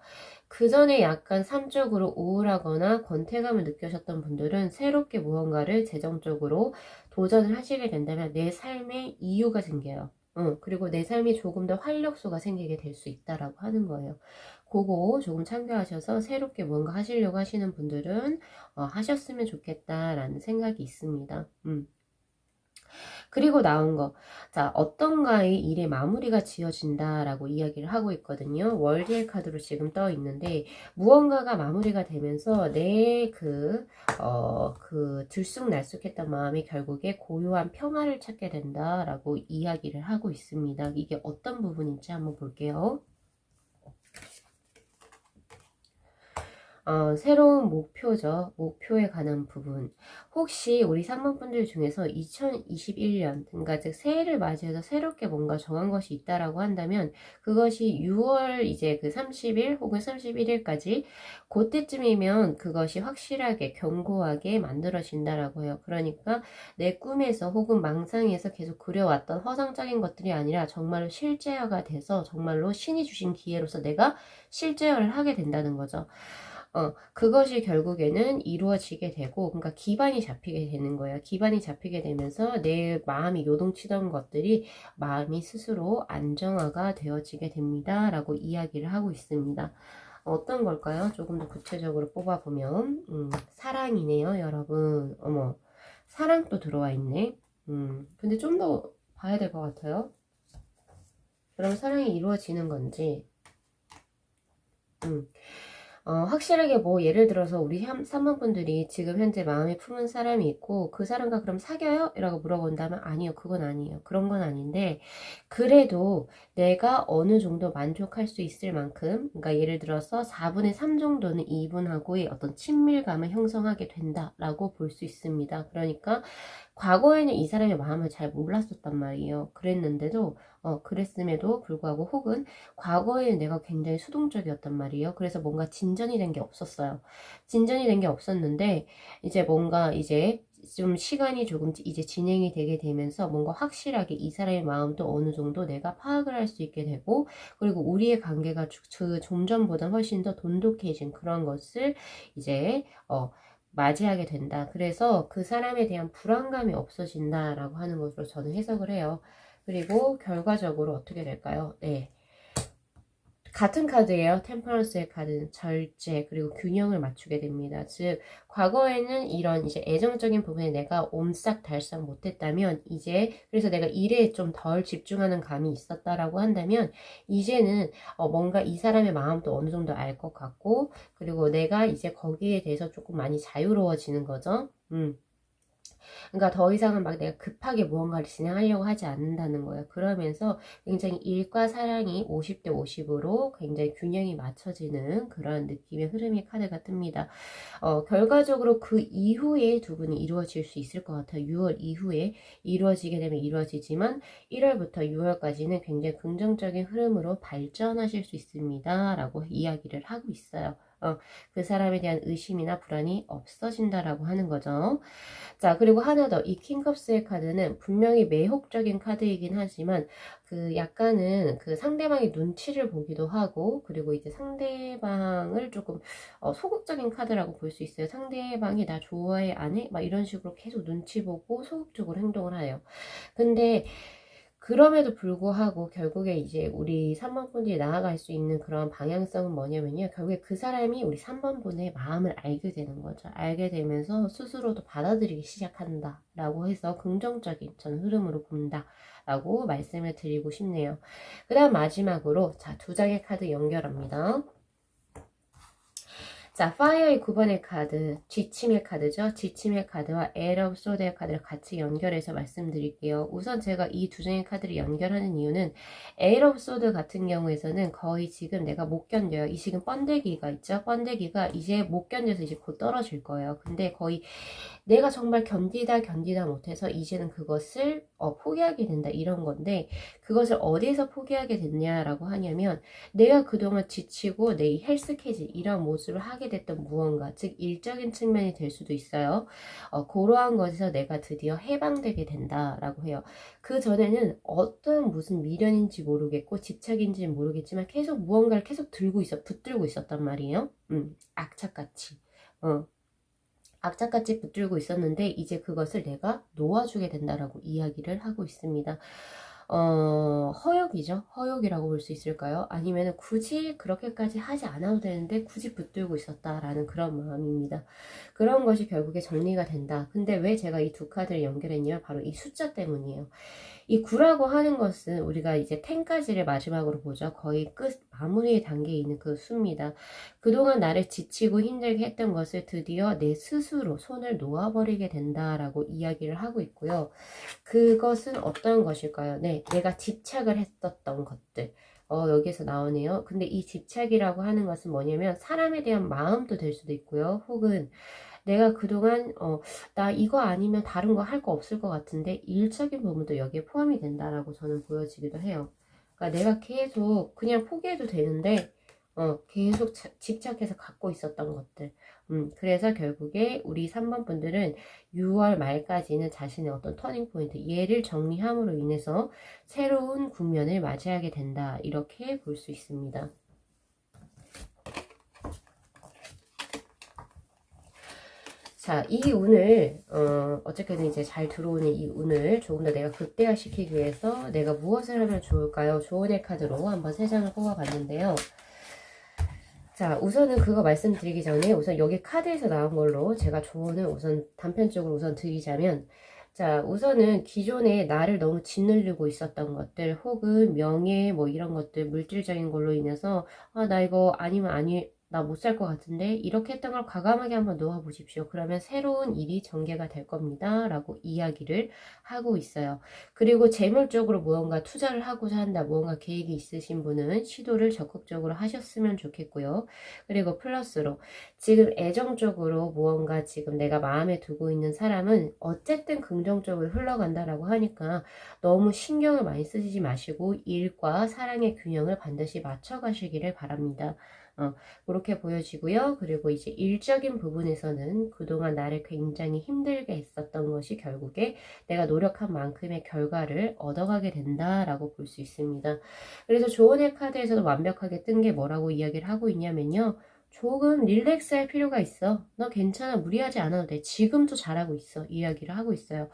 Speaker 1: 그 전에 약간 삶적으로 우울하거나 권태감을 느끼셨던 분들은 새롭게 무언가를 재정적으로 도전을 하시게 된다면 내 삶에 이유가 생겨요. 그리고 내 삶이 조금 더 활력소가 생기게 될 수 있다라고 하는 거예요. 그거 조금 참고하셔서 새롭게 뭔가 하시려고 하시는 분들은 하셨으면 좋겠다라는 생각이 있습니다. 그리고 나온 거. 자, 어떤가의 일의 마무리가 지어진다라고 이야기를 하고 있거든요. 월드힐 카드로 지금 떠 있는데, 무언가가 마무리가 되면서 그 들쑥날쑥했던 마음이 결국에 고요한 평화를 찾게 된다라고 이야기를 하고 있습니다. 이게 어떤 부분인지 한번 볼게요. 새로운 목표죠. 목표에 관한 부분. 혹시 우리 상반분들 중에서 2021년, 그러니까 즉 새해를 맞이해서 새롭게 뭔가 정한 것이 있다라고 한다면 그것이 6월 이제 그 30일 혹은 31일까지 그때쯤이면 그것이 확실하게 견고하게 만들어진다라고 해요. 그러니까 내 꿈에서 혹은 망상에서 계속 그려왔던 허상적인 것들이 아니라 정말로 실제화가 돼서 정말로 신이 주신 기회로서 내가 실제화를 하게 된다는 거죠. 그것이 결국에는 이루어지게 되고, 그러니까 기반이 잡히게 되는 거예요. 기반이 잡히게 되면서 내 마음이 요동치던 것들이 마음이 스스로 안정화가 되어지게 됩니다. 라고 이야기를 하고 있습니다. 어떤 걸까요? 조금 더 구체적으로 뽑아보면, 사랑이네요, 여러분. 어머, 사랑도 들어와 있네. 근데 좀 더 봐야 될 것 같아요. 그럼 사랑이 이루어지는 건지, 확실하게 뭐 예를 들어서 우리 3번분들이 지금 현재 마음에 품은 사람이 있고 그 사람과 그럼 사겨요? 라고 물어본다면 아니요, 그건 아니에요. 그런 건 아닌데 그래도 내가 어느 정도 만족할 수 있을 만큼, 그러니까 예를 들어서 4분의 3 정도는 이분하고의 어떤 친밀감을 형성하게 된다라고 볼 수 있습니다. 그러니까 과거에는 이 사람의 마음을 잘 몰랐었단 말이에요. 그랬음에도 불구하고 혹은 과거에 내가 굉장히 수동적이었단 말이에요. 그래서 뭔가 진전이 된 게 없었어요. 진전이 된 게 없었는데 이제 뭔가 이제 좀 시간이 조금 이제 진행이 되게 되면서 뭔가 확실하게 이 사람의 마음도 어느 정도 내가 파악을 할 수 있게 되고, 그리고 우리의 관계가 좀 전보다 훨씬 더 돈독해진 그런 것을 이제 맞이하게 된다. 그래서 그 사람에 대한 불안감이 없어진다라고 하는 것으로 저는 해석을 해요. 그리고 결과적으로 어떻게 될까요? 네. 같은 카드예요. 템퍼런스의 카드는 절제 그리고 균형을 맞추게 됩니다. 즉 과거에는 이런 이제 애정적인 부분에 내가 옴싹달싹 못했다면 이제 그래서 내가 일에 좀 덜 집중하는 감이 있었다라고 한다면 이제는 뭔가 이 사람의 마음도 어느 정도 알 것 같고 그리고 내가 이제 거기에 대해서 조금 많이 자유로워지는 거죠. 그러니까 더 이상은 막 내가 급하게 무언가를 진행하려고 하지 않는다는 거예요. 그러면서 굉장히 일과 사랑이 50대 50으로 굉장히 균형이 맞춰지는 그런 느낌의 흐름의 카드가 뜹니다. 결과적으로 그 이후에 두 분이 이루어질 수 있을 것 같아요. 6월 이후에 이루어지게 되면 이루어지지만 1월부터 6월까지는 굉장히 긍정적인 흐름으로 발전하실 수 있습니다. 라고 이야기를 하고 있어요. 그 사람에 대한 의심이나 불안이 없어진다라고 하는 거죠. 자, 그리고 하나 더. 이 킹컵스의 카드는 분명히 매혹적인 카드이긴 하지만 그 약간은 그 상대방의 눈치를 보기도 하고 그리고 이제 상대방을 조금 소극적인 카드라고 볼 수 있어요. 상대방이 나 좋아해 안 해? 막 이런 식으로 계속 눈치 보고 소극적으로 행동을 해요. 근데 그럼에도 불구하고 결국에 이제 우리 3번 분들이 나아갈 수 있는 그런 방향성은 뭐냐면요. 결국에 그 사람이 우리 3번 분의 마음을 알게 되는 거죠. 알게 되면서 스스로도 받아들이기 시작한다. 라고 해서 긍정적인 전 흐름으로 본다. 라고 말씀을 드리고 싶네요. 그 다음 마지막으로 자, 두 장의 카드 연결합니다. 자, 파이어의 9번의 카드, 지침의 카드죠. 지침의 카드와 에러 오브 소드의 카드를 같이 연결해서 말씀드릴게요. 우선 제가 이 두 장의 카드를 연결하는 이유는 에러 오브 소드 같은 경우에서는 거의 지금 내가 못 견뎌요. 이 지금 번데기가 있죠. 번데기가 이제 못 견뎌서 이제 곧 떨어질 거예요. 근데 거의 내가 정말 견디다 못해서 이제는 그것을 포기하게 된다 이런 건데 그것을 어디에서 포기하게 됐냐라고 하냐면 내가 그동안 지치고 내 헬스케지 이런 모습을 하게 됐던 무언가 즉 일적인 측면이 될 수도 있어요. 그러한 것에서 내가 드디어 해방되게 된다라고 해요. 그 전에는 어떤 무슨 미련인지 모르겠고 집착인지 모르겠지만 계속 무언가를 계속 붙들고 있었단 말이에요. 악착같이. 악착같이 붙들고 있었는데 이제 그것을 내가 놓아주게 된다라고 이야기를 하고 있습니다. 허욕이죠. 허욕이라고 볼 수 있을까요? 아니면 굳이 그렇게까지 하지 않아도 되는데 굳이 붙들고 있었다라는 그런 마음입니다. 그런 것이 결국에 정리가 된다. 근데 왜 제가 이 두 카드를 연결했냐면 바로 이 숫자 때문이에요. 이 9라고 하는 것은 우리가 이제 10까지를 마지막으로 보죠. 거의 끝 마무리 단계에 있는 그 수입니다. 그동안 나를 지치고 힘들게 했던 것을 드디어 내 스스로 손을 놓아버리게 된다라고 이야기를 하고 있고요. 그것은 어떤 것일까요? 네, 내가 집착을 했었던 것들. 여기에서 나오네요. 근데 이 집착이라고 하는 것은 뭐냐면 사람에 대한 마음도 될 수도 있고요. 혹은 내가 그동안 나 이거 아니면 다른 거 할 거 없을 것 같은데 일적인 부분도 여기에 포함이 된다라고 저는 보여지기도 해요. 그러니까 내가 계속 그냥 포기해도 되는데 계속 집착해서 갖고 있었던 것들. 그래서 결국에 우리 3번 분들은 6월 말까지는 자신의 어떤 터닝 포인트, 얘를 정리함으로 인해서 새로운 국면을 맞이하게 된다. 이렇게 볼 수 있습니다. 자, 이 운을 어쨌든 이제 잘 들어오는 이 운을 조금 더 내가 극대화시키기 위해서 내가 무엇을 하면 좋을까요? 조언의 카드로 한번 3장을 뽑아봤는데요. 자, 우선은 그거 말씀드리기 전에 우선 여기 카드에서 나온 걸로 제가 조언을 우선 단편적으로 우선 드리자면, 자, 우선은 기존에 나를 너무 짓누르고 있었던 것들 혹은 명예 뭐 이런 것들 물질적인 걸로 인해서 나 이거 아니면 아니 나 못 살 것 같은데 이렇게 했던 걸 과감하게 한번 놓아 보십시오. 그러면 새로운 일이 전개가 될 겁니다 라고 이야기를 하고 있어요. 그리고 재물적으로 무언가 투자를 하고자 한다, 무언가 계획이 있으신 분은 시도를 적극적으로 하셨으면 좋겠고요. 그리고 플러스로 지금 애정적으로 무언가 지금 내가 마음에 두고 있는 사람은 어쨌든 긍정적으로 흘러간다라고 하니까 너무 신경을 많이 쓰시지 마시고 일과 사랑의 균형을 반드시 맞춰가시기를 바랍니다. 그렇게 보여지고요. 그리고 이제 일적인 부분에서는 그동안 나를 굉장히 힘들게 했었던 것이 결국에 내가 노력한 만큼의 결과를 얻어가게 된다라고 볼 수 있습니다. 그래서 조언의 카드에서도 완벽하게 뜬 게 뭐라고 이야기를 하고 있냐면요. 조금 릴렉스 할 필요가 있어. 너 괜찮아. 무리하지 않아도 돼. 지금도 잘하고 있어. 이야기를 하고 있어요.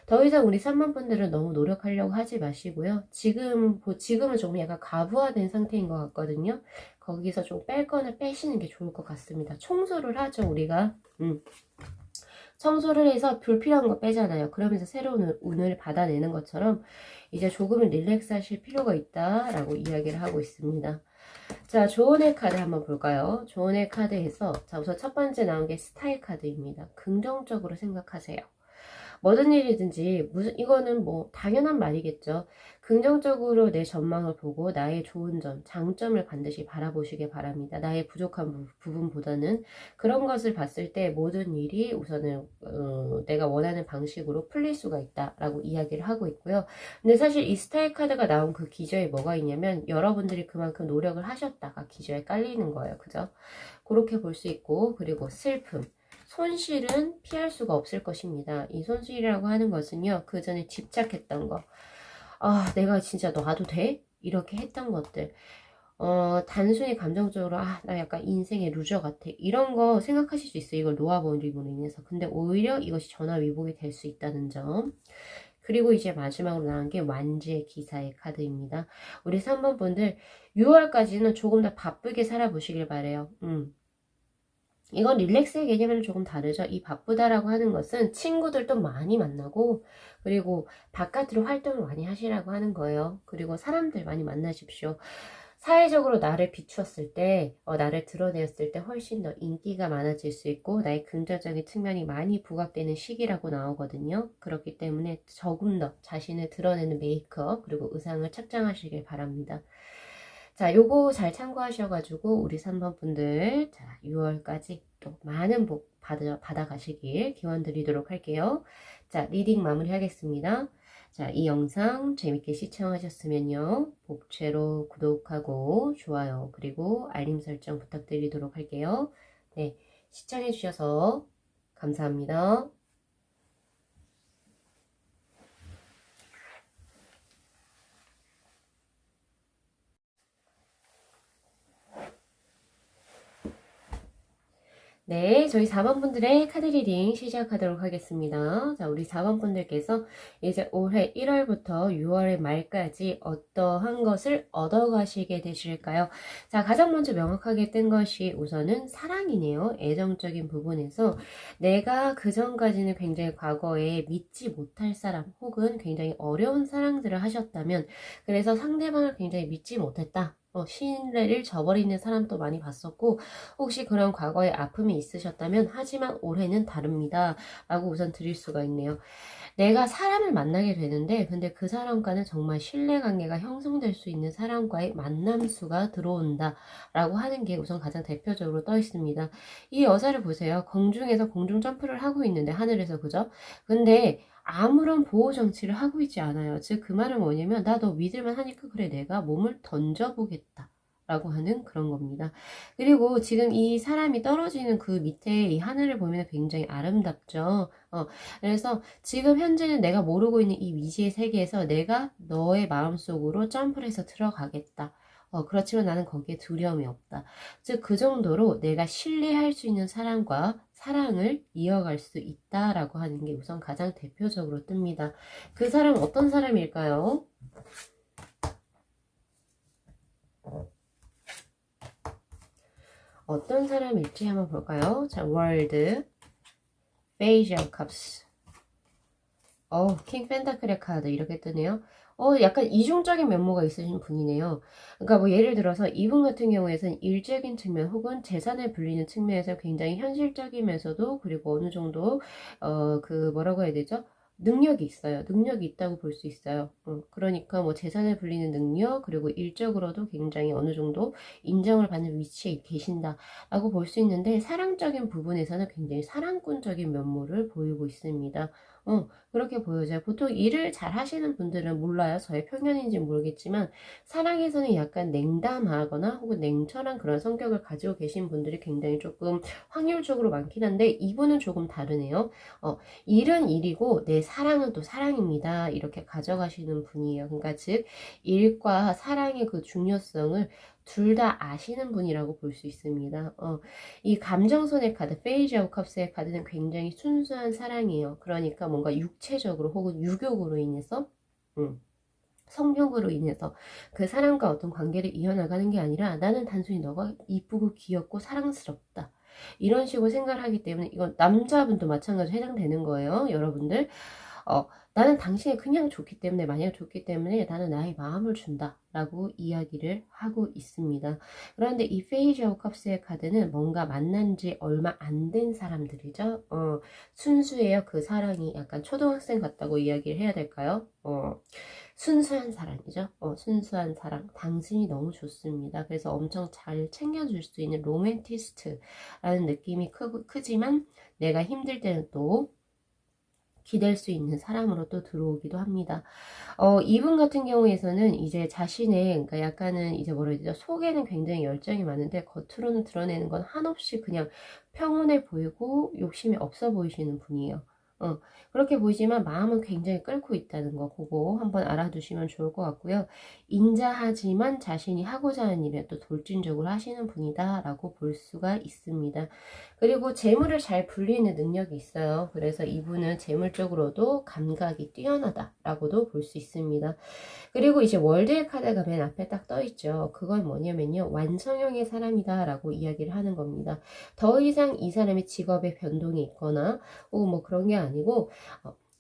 Speaker 1: 더 이상 우리 3번 분들은 너무 노력하려고 하지 마시고요. 지금은 좀 약간 가부화된 상태인 것 같거든요. 거기서 좀 뺄 거는 빼시는 게 좋을 것 같습니다. 청소를 하죠, 우리가. 청소를 해서 불필요한 거 빼잖아요. 그러면서 새로운 운을 받아내는 것처럼 이제 조금은 릴렉스 하실 필요가 있다라고 이야기를 하고 있습니다. 자, 조언의 카드 한번 볼까요? 조언의 카드에서 자, 우선 첫 번째 나온 게 스타일 카드입니다. 긍정적으로 생각하세요. 뭐든 일이든지 이거는 뭐 당연한 말이겠죠. 긍정적으로 내 전망을 보고 나의 좋은 점, 장점을 반드시 바라보시길 바랍니다. 나의 부족한 부분보다는 그런 것을 봤을 때 모든 일이 우선은 내가 원하는 방식으로 풀릴 수가 있다라고 이야기를 하고 있고요. 근데 사실 이 스타일 카드가 나온 그 기저에 뭐가 있냐면 여러분들이 그만큼 노력을 하셨다가 기저에 깔리는 거예요. 그죠? 그렇게 볼 수 있고, 그리고 슬픔. 손실은 피할 수가 없을 것입니다. 이 손실이라고 하는 것은요, 그 전에 집착했던 거. 내가 진짜 놔도 돼? 이렇게 했던 것들. 단순히 감정적으로, 나 약간 인생의 루저 같아. 이런 거 생각하실 수 있어요. 이걸 놓아버림으로 인해서. 근데 오히려 이것이 전화위복이 될 수 있다는 점. 그리고 이제 마지막으로 나온 게 완지의 기사의 카드입니다. 우리 3번 분들 6월까지는 조금 더 바쁘게 살아보시길 바래요. 이건 릴렉스의 개념은 조금 다르죠. 이 바쁘다라고 하는 것은 친구들도 많이 만나고, 그리고 바깥으로 활동을 많이 하시라고 하는 거예요. 그리고 사람들 많이 만나십시오. 사회적으로 나를 비추었을 때, 나를 드러내었을 때 훨씬 더 인기가 많아질 수 있고, 나의 긍정적인 측면이 많이 부각되는 시기라고 나오거든요. 그렇기 때문에 조금 더 자신을 드러내는 메이크업, 그리고 의상을 착장하시길 바랍니다. 자, 요거 잘 참고하셔가지고 우리 3번 분들 자 6월까지 또 많은 복 받아가시길 기원 드리도록 할게요. 자, 리딩 마무리 하겠습니다. 자, 이 영상 재밌게 시청하셨으면요. 복채로 구독하고 좋아요 그리고 알림 설정 부탁드리도록 할게요. 네, 시청해주셔서 감사합니다. 네, 저희 4번 분들의 카드 리딩 시작하도록 하겠습니다. 자, 우리 4번 분들께서 이제 올해 1월부터 6월의 말까지 어떠한 것을 얻어가시게 되실까요? 자, 가장 먼저 명확하게 뜬 것이 우선은 사랑이네요. 애정적인 부분에서 내가 그전까지는 굉장히 과거에 믿지 못할 사람 혹은 굉장히 어려운 사랑들을 하셨다면 그래서 상대방을 굉장히 믿지 못했다. 신뢰를 저버리는 사람도 많이 봤었고 혹시 그런 과거에 아픔이 있으셨다면 하지만 올해는 다릅니다 라고 우선 드릴 수가 있네요. 내가 사람을 만나게 되는데 근데 그 사람과는 정말 신뢰관계가 형성될 수 있는 사람과의 만남수가 들어온다 라고 하는 게 우선 가장 대표적으로 떠 있습니다. 이 여자를 보세요. 공중에서 공중 점프를 하고 있는데 하늘에서 그죠? 근데 아무런 보호 장치를 하고 있지 않아요. 즉 그 말은 뭐냐면 나 너 믿을만 하니까 그래 내가 몸을 던져보겠다 라고 하는 그런 겁니다. 그리고 지금 이 사람이 떨어지는 그 밑에 이 하늘을 보면 굉장히 아름답죠. 그래서 지금 현재는 내가 모르고 있는 이 미지의 세계에서 내가 너의 마음속으로 점프를 해서 들어가겠다. 그렇지만 나는 거기에 두려움이 없다. 즉, 그 정도로 내가 신뢰할 수 있는 사람과 사랑을 이어갈 수 있다라고 하는 게 우선 가장 대표적으로 뜹니다. 그 사람은 어떤 사람일까요? 어떤 사람일지 한번 볼까요? 자, 월드, 페이지 오브 컵스. 킹 펜타클의 카드 이렇게 뜨네요. 약간 이중적인 면모가 있으신 분이네요. 그러니까 뭐 예를 들어서 이분 같은 경우에는 일적인 측면 혹은 재산을 불리는 측면에서 굉장히 현실적이면서도 그리고 어느 정도 그 뭐라고 해야 되죠? 능력이 있어요. 능력이 있다고 볼 수 있어요. 그러니까 뭐 재산을 불리는 능력 그리고 일적으로도 굉장히 어느 정도 인정을 받는 위치에 계신다라고 볼 수 있는데 사랑적인 부분에서는 굉장히 사랑꾼적인 면모를 보이고 있습니다. 그렇게 보여져요. 보통 일을 잘 하시는 분들은 몰라요. 저의 편견인지 모르겠지만 사랑에서는 약간 냉담하거나 혹은 냉철한 그런 성격을 가지고 계신 분들이 굉장히 조금 확률적으로 많긴 한데 이분은 조금 다르네요. 일은 일이고 내 사랑은 또 사랑입니다. 이렇게 가져가시는 분이에요. 그러니까 즉 일과 사랑의 그 중요성을 둘 다 아시는 분이라고 볼 수 있습니다. 이 감정선의 카드, 페이지 오브 컵스의 카드는 굉장히 순수한 사랑이에요. 그러니까 뭔가 육체적으로 혹은 유욕으로 인해서 성욕으로 인해서 그 사람과 어떤 관계를 이어나가는 게 아니라 나는 단순히 너가 이쁘고 귀엽고 사랑스럽다. 이런 식으로 생각을 하기 때문에 이건 남자분도 마찬가지로 해당되는 거예요. 여러분들. 나는 당신이 그냥 좋기 때문에 만약 좋기 때문에 나는 나의 마음을 준다 라고 이야기를 하고 있습니다. 그런데 이 페이지 오브 컵스의 카드는 뭔가 만난 지 얼마 안 된 사람들이죠. 순수해요. 그 사랑이 약간 초등학생 같다고 이야기를 해야 될까요? 순수한 사랑이죠. 순수한 사랑. 당신이 너무 좋습니다. 그래서 엄청 잘 챙겨줄 수 있는 로맨티스트라는 느낌이 크지만 내가 힘들 때는 또 기댈 수 있는 사람으로 또 들어오기도 합니다. 이분 같은 경우에서는 이제 자신의, 그러니까 약간은 이제 뭐라 해야 되죠? 속에는 굉장히 열정이 많은데 겉으로는 드러내는 건 한없이 그냥 평온해 보이고 욕심이 없어 보이시는 분이에요. 그렇게 보이지만 마음은 굉장히 끓고 있다는 거 그거 한번 알아두시면 좋을 것 같고요. 인자하지만 자신이 하고자 하는 일에 또 돌진적으로 하시는 분이다 라고 볼 수가 있습니다. 그리고 재물을 잘 불리는 능력이 있어요. 그래서 이분은 재물적으로도 감각이 뛰어나다라고도 볼 수 있습니다. 그리고 이제 월드의 카드가 맨 앞에 딱 떠있죠. 그건 뭐냐면요. 완성형의 사람이다 라고 이야기를 하는 겁니다. 더 이상 이 사람의 직업에 변동이 있거나 뭐 그런 게 아니고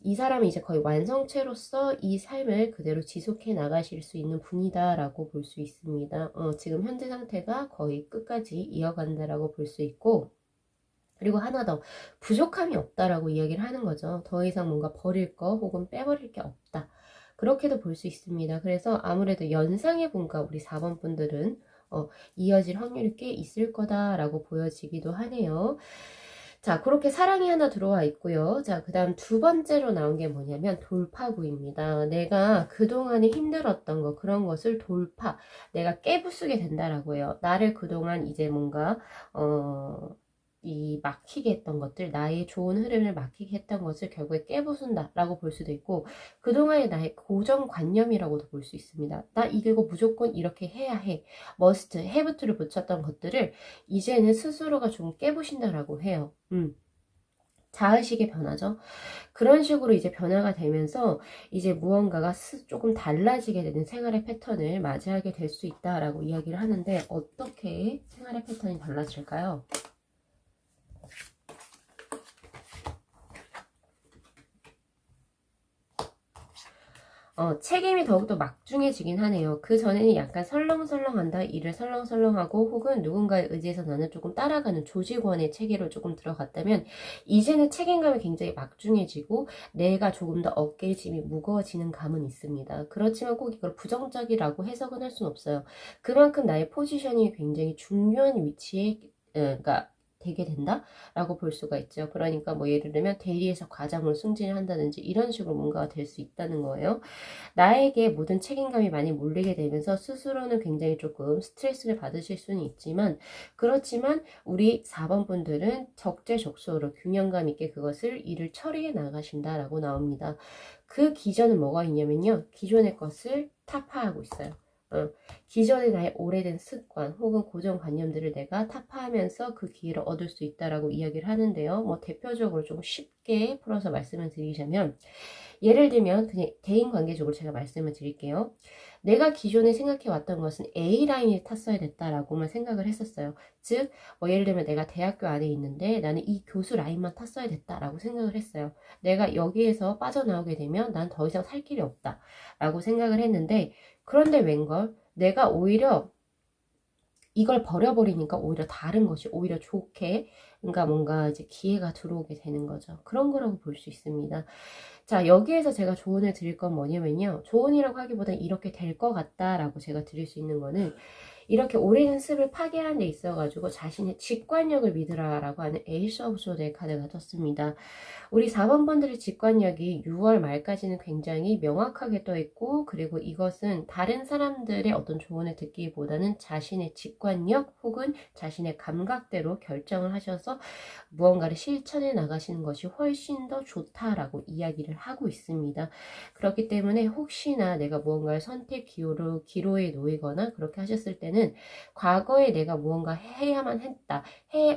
Speaker 1: 이 사람이 이제 거의 완성체로서 이 삶을 그대로 지속해 나가실 수 있는 분이다 라고 볼 수 있습니다. 지금 현재 상태가 거의 끝까지 이어간다라고 볼 수 있고 그리고 하나 더 부족함이 없다라고 이야기를 하는 거죠. 더 이상 뭔가 버릴 거 혹은 빼버릴 게 없다. 그렇게도 볼 수 있습니다. 그래서 아무래도 연상의 분과 우리 4번 분들은 이어질 확률이 꽤 있을 거다라고 보여지기도 하네요. 자, 그렇게 사랑이 하나 들어와 있고요. 자, 그 다음 두 번째로 나온 게 뭐냐면 돌파구입니다. 내가 그동안에 힘들었던 거, 그런 것을 내가 깨부수게 된다라고 해요. 나를 그동안 이제 뭔가, 이 막히게 했던 것들, 나의 좋은 흐름을 막히게 했던 것을 결국에 깨부순다 라고 볼 수도 있고, 그동안의 나의 고정관념이라고도 볼 수 있습니다. 나 이거 무조건 이렇게 해야 해, must, have to를 붙였던 것들을 이제는 스스로가 좀 깨부신다라고 해요. 자의식의 변화죠. 그런 식으로 이제 변화가 되면서 이제 무언가가 조금 달라지게 되는 생활의 패턴을 맞이하게 될 수 있다라고 이야기를 하는데, 어떻게 생활의 패턴이 달라질까요? 책임이 더욱더 막중해지긴 하네요. 그 전에는 약간 설렁설렁한다, 일을 설렁설렁하고 혹은 누군가에 의지해서 나는 조금 따라가는 조직원의 체계로 조금 들어갔다면, 이제는 책임감이 굉장히 막중해지고 내가 조금 더 어깨의 짐이 무거워지는 감은 있습니다. 그렇지만 꼭 이걸 부정적이라고 해석은 할 수는 없어요. 그만큼 나의 포지션이 굉장히 중요한 위치에 그러니까 되게 된다라고 볼 수가 있죠. 그러니까 뭐 예를 들면 대리에서 과장으로 승진을 한다든지 이런 식으로 뭔가가 될 수 있다는 거예요. 나에게 모든 책임감이 많이 몰리게 되면서 스스로는 굉장히 조금 스트레스를 받으실 수는 있지만, 그렇지만 우리 4번 분들은 적재적소로 균형감 있게 그것을 일을 처리해 나가신다라고 나옵니다. 그 기전은 뭐가 있냐면요, 기존의 것을 타파하고 있어요. 기존의 나의 오래된 습관 혹은 고정관념들을 내가 타파하면서 그 기회를 얻을 수 있다라고 이야기를 하는데요. 뭐 대표적으로 좀 쉽게 풀어서 말씀을 드리자면, 예를 들면 그냥 대인관계적으로 제가 말씀을 드릴게요. 내가 기존에 생각해왔던 것은 A라인을 탔어야 됐다라고만 생각을 했었어요. 즉, 뭐 예를 들면 내가 대학교 안에 있는데 나는 이 교수 라인만 탔어야 됐다라고 생각을 했어요. 내가 여기에서 빠져나오게 되면 난 더 이상 살 길이 없다라고 생각을 했는데, 그런데 웬걸 내가 오히려 이걸 버려버리니까 오히려 다른 것이 오히려 좋게, 그러니까 뭔가 이제 기회가 들어오게 되는 거죠. 그런 거라고 볼 수 있습니다. 자, 여기에서 제가 조언을 드릴 건 뭐냐면요, 조언이라고 하기보다는 이렇게 될 것 같다라고 제가 드릴 수 있는 거는, 이렇게 오랜 습을 파괴하는 데 있어가지고 자신의 직관력을 믿으라라고 하는 에이스 오브 소드의 카드가 떴습니다. 우리 4번 분들의 직관력이 6월 말까지는 굉장히 명확하게 떠 있고, 그리고 이것은 다른 사람들의 어떤 조언을 듣기보다는 자신의 직관력 혹은 자신의 감각대로 결정을 하셔서 무언가를 실천해 나가시는 것이 훨씬 더 좋다라고 이야기를 하고 있습니다. 그렇기 때문에 혹시나 내가 무언가를 선택 기로에 놓이거나 그렇게 하셨을 때는, 과거에 내가 무언가 해야만 했다,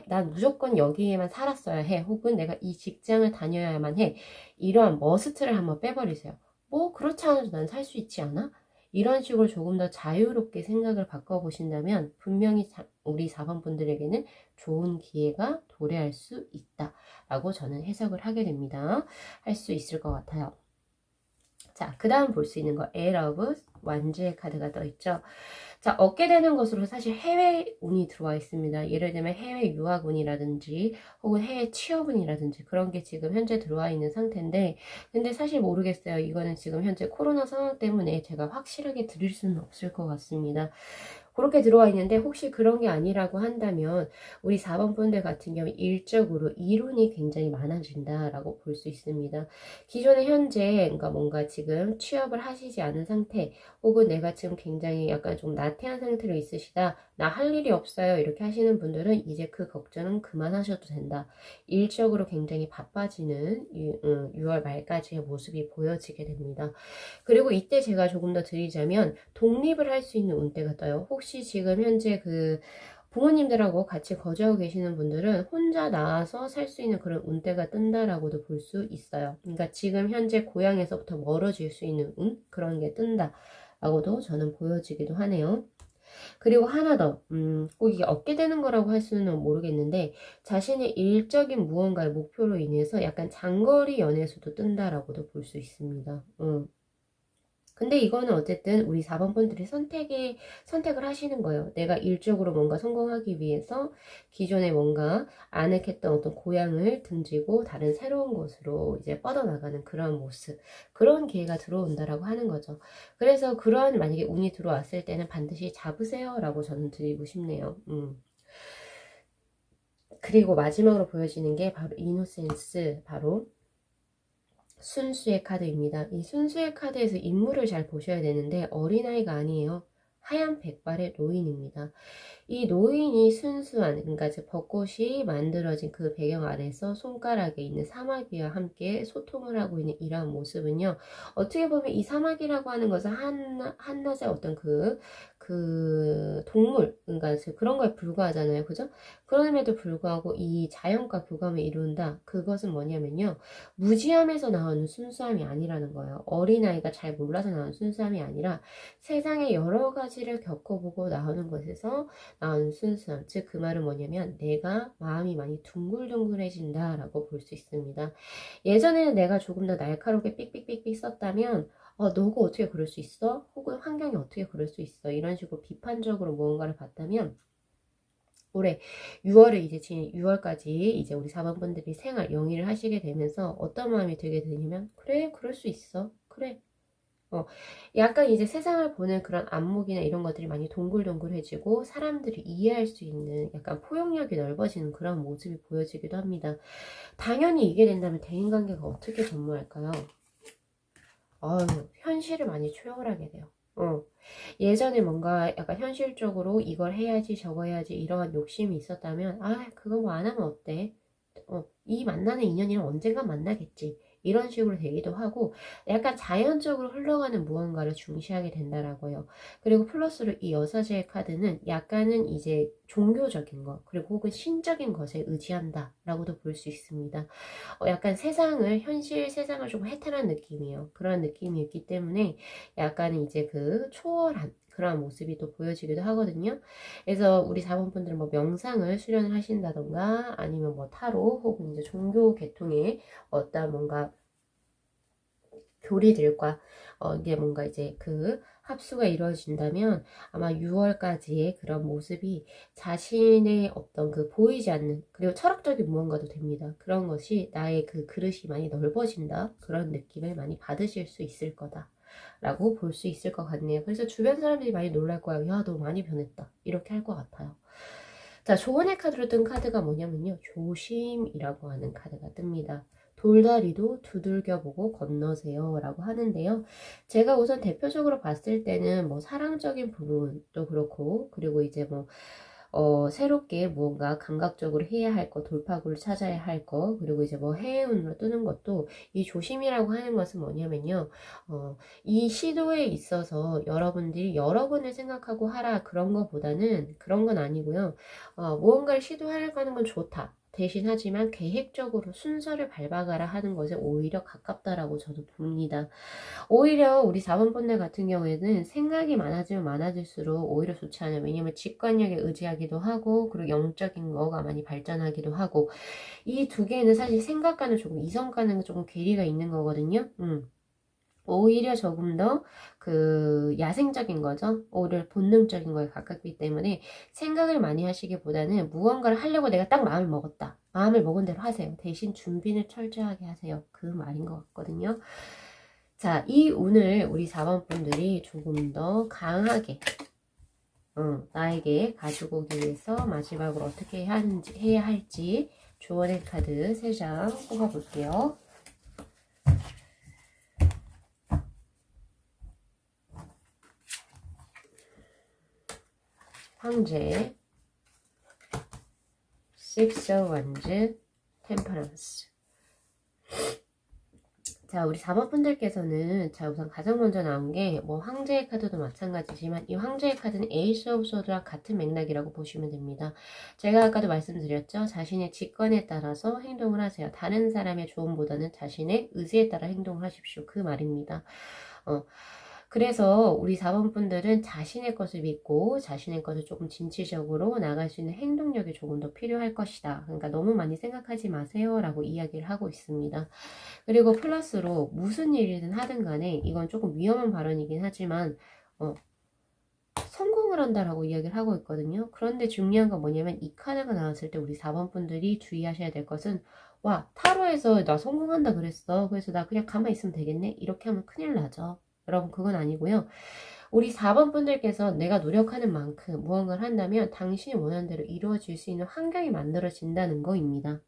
Speaker 1: 난 무조건 여기에만 살았어야 해, 혹은 내가 이 직장을 다녀야만 해, 이러한 머스트를 한번 빼버리세요. 뭐 그렇지 않아도 난 살 수 있지 않아? 이런 식으로 조금 더 자유롭게 생각을 바꿔보신다면 분명히 우리 4번 분들에게는 좋은 기회가 도래할 수 있다라고 저는 해석을 하게 됩니다. 할 수 있을 것 같아요. 자, 그 다음 볼 수 있는 거, 에러브 완주의 카드가 떠있죠. 자, 얻게 되는 것으로 사실 해외 운이 들어와 있습니다. 예를 들면 해외 유학운이라든지 혹은 해외 취업운이라든지 그런 게 지금 현재 들어와 있는 상태인데, 근데 사실 모르겠어요. 이거는 지금 현재 코로나 상황 때문에 제가 확실하게 드릴 수는 없을 것 같습니다. 그렇게 들어와 있는데, 혹시 그런 게 아니라고 한다면 우리 4번 분들 같은 경우 일적으로 이론이 굉장히 많아진다라고 볼 수 있습니다. 기존에 현재 그러니까 뭔가 지금 취업을 하시지 않은 상태, 혹은 내가 지금 굉장히 약간 좀 나태한 상태로 있으시다, 나 할 일이 없어요, 이렇게 하시는 분들은 이제 그 걱정은 그만하셔도 된다. 일적으로 굉장히 바빠지는 6월 말까지의 모습이 보여지게 됩니다. 그리고 이때 제가 조금 더 드리자면, 독립을 할 수 있는 운대가 떠요. 혹시 지금 현재 그 부모님들하고 같이 거주하고 계시는 분들은 혼자 나와서 살 수 있는 그런 운대가 뜬다라고도 볼 수 있어요. 그러니까 지금 현재 고향에서부터 멀어질 수 있는 그런 게 뜬다라고도 저는 보여지기도 하네요. 그리고 하나 더, 꼭 이게 얻게 되는 거라고 할 수는 모르겠는데, 자신의 일적인 무언가의 목표로 인해서 약간 장거리 연애에서도 뜬다라고도 볼 수 있습니다. 근데 이거는 어쨌든 우리 4번 분들이 선택을 하시는 거예요. 내가 일적으로 뭔가 성공하기 위해서 기존에 뭔가 아늑했던 어떤 고향을 등지고 다른 새로운 곳으로 이제 뻗어나가는 그런 모습, 그런 기회가 들어온다라고 하는 거죠. 그래서 그러한 만약에 운이 들어왔을 때는 반드시 잡으세요 라고 저는 드리고 싶네요. 그리고 마지막으로 보여지는 게 바로 이노센스, 바로 순수의 카드입니다. 이 순수의 카드에서 인물을 잘 보셔야 되는데, 어린아이가 아니에요. 하얀 백발의 노인입니다. 이 노인이 순수한, 그러니까 즉 벚꽃이 만들어진 그 배경 아래서 손가락에 있는 사마귀와 함께 소통을 하고 있는 이러한 모습은요, 어떻게 보면 이 사마귀라고 하는 것은 한낮의 어떤 그 동물, 그러니까 즉 그런 거에 불과하잖아요. 그죠? 그럼에도 불구하고 이 자연과 교감을 이룬다. 그것은 뭐냐면요, 무지함에서 나오는 순수함이 아니라는 거예요. 어린아이가 잘 몰라서 나오는 순수함이 아니라 세상의 여러 가지를 겪어보고 나오는 것에서 나오는 순수함. 즉 그 말은 뭐냐면 내가 마음이 많이 둥글둥글해진다 라고 볼 수 있습니다. 예전에는 내가 조금 더 날카롭게 삑삑삑삑 썼다면 너가 어떻게 그럴 수 있어? 혹은 환경이 어떻게 그럴 수 있어? 이런 식으로 비판적으로 무언가를 봤다면 올해 6월을 이제 지금 6월까지 이제 우리 4번 분들이 생활 영위를 하시게 되면서 어떤 마음이 들게 되냐면 그래 그럴 수 있어 그래 약간 이제 세상을 보는 그런 안목이나 이런 것들이 많이 동글동글해지고 사람들이 이해할 수 있는 약간 포용력이 넓어지는 그런 모습이 보여지기도 합니다. 당연히 이게 된다면 대인관계가 어떻게 전무할까요? 현실을 많이 초용을 하게 돼요. 예전에 뭔가 약간 현실적으로 이걸 해야지 저거 해야지 이러한 욕심이 있었다면 그거 뭐 안 하면 어때? 이 만나는 인연이랑 언젠가 만나겠지. 이런 식으로 되기도 하고 약간 자연적으로 흘러가는 무언가를 중시하게 된다라고요. 그리고 플러스로 이 여사제의 카드는 약간은 이제 종교적인 것 그리고 혹은 신적인 것에 의지한다 라고도 볼 수 있습니다. 약간 현실 세상을 좀 해탈한 느낌이에요. 그런 느낌이 있기 때문에 약간 이제 그 초월한 그런 모습이 또 보여지기도 하거든요. 그래서 우리 자본분들 뭐 명상을 수련을 하신다던가 아니면 뭐 타로 혹은 이제 종교 계통의 어떤 뭔가 교리들과 이게 뭔가 이제 그 합수가 이루어진다면 아마 6월까지의 그런 모습이 자신의 어떤 그 보이지 않는 그리고 철학적인 무언가도 됩니다. 그런 것이 나의 그 그릇이 많이 넓어진다. 그런 느낌을 많이 받으실 수 있을 거다. 라고 볼 수 있을 것 같네요. 그래서 주변 사람들이 많이 놀랄 거예요. 야, 너 많이 변했다. 이렇게 할 것 같아요. 자, 조언의 카드로 뜬 카드가 뭐냐면요. 조심이라고 하는 카드가 뜹니다. 돌다리도 두들겨보고 건너세요 라고 하는데요. 제가 우선 대표적으로 봤을 때는 뭐 사랑적인 부분도 그렇고 그리고 이제 뭐 새롭게 무언가 감각적으로 해야 할 것, 돌파구를 찾아야 할 것, 그리고 이제 뭐 해운으로 뜨는 것도 이 조심이라고 하는 것은 뭐냐면요. 이 시도에 있어서 여러분들이 여러분을 생각하고 하라 그런 것보다는 그런 건 아니고요. 무언가를 시도하려고 하는 건 좋다. 대신 하지만 계획적으로 순서를 밟아가라 하는 것에 오히려 가깝다라고 저도 봅니다. 오히려 우리 4번 분들 같은 경우에는 생각이 많아지면 많아질수록 오히려 좋지 않아요. 왜냐면 직관력에 의지하기도 하고 그리고 영적인 거가 많이 발전하기도 하고 이 두 개는 사실 생각과는 조금 이성과는 조금 괴리가 있는 거거든요. 오히려 조금 더 그 야생적인 거죠. 오히려 본능적인 거에 가깝기 때문에 생각을 많이 하시기보다는 무언가를 하려고 내가 딱 마음을 먹었다. 마음을 먹은 대로 하세요. 대신 준비를 철저하게 하세요. 그 말인 것 같거든요. 자, 이 운을 우리 4번 분들이 조금 더 강하게 나에게 가지고 오기 위해서 마지막으로 어떻게 해야 할지 조언의 카드 3장 뽑아볼게요. 황제, Six of Wands, Temperance. 자, 우리 4번 분들께서는 자 우선 가장 먼저 나온 게 뭐 황제의 카드도 마찬가지지만 이 황제의 카드는 에이스 오브 소드와 같은 맥락이라고 보시면 됩니다. 제가 아까도 말씀드렸죠. 자신의 직관에 따라서 행동을 하세요. 다른 사람의 조언보다는 자신의 의지에 따라 행동을 하십시오. 그 말입니다. 그래서 우리 4번 분들은 자신의 것을 믿고 자신의 것을 조금 진취적으로 나갈 수 있는 행동력이 조금 더 필요할 것이다. 그러니까 너무 많이 생각하지 마세요 라고 이야기를 하고 있습니다. 그리고 플러스로 무슨 일이든 하든 간에 이건 조금 위험한 발언이긴 하지만 성공을 한다라고 이야기를 하고 있거든요. 그런데 중요한 건 뭐냐면 이 카드가 나왔을 때 우리 4번 분들이 주의하셔야 될 것은 와 타로에서 나 성공한다 그랬어. 그래서 나 그냥 가만히 있으면 되겠네. 이렇게 하면 큰일 나죠. 여러분 그건 아니고요. 우리 4번 분들께서 내가 노력하는 만큼 무언가를 한다면 당신이 원하는 대로 이루어질 수 있는 환경이 만들어진다는 거입니다.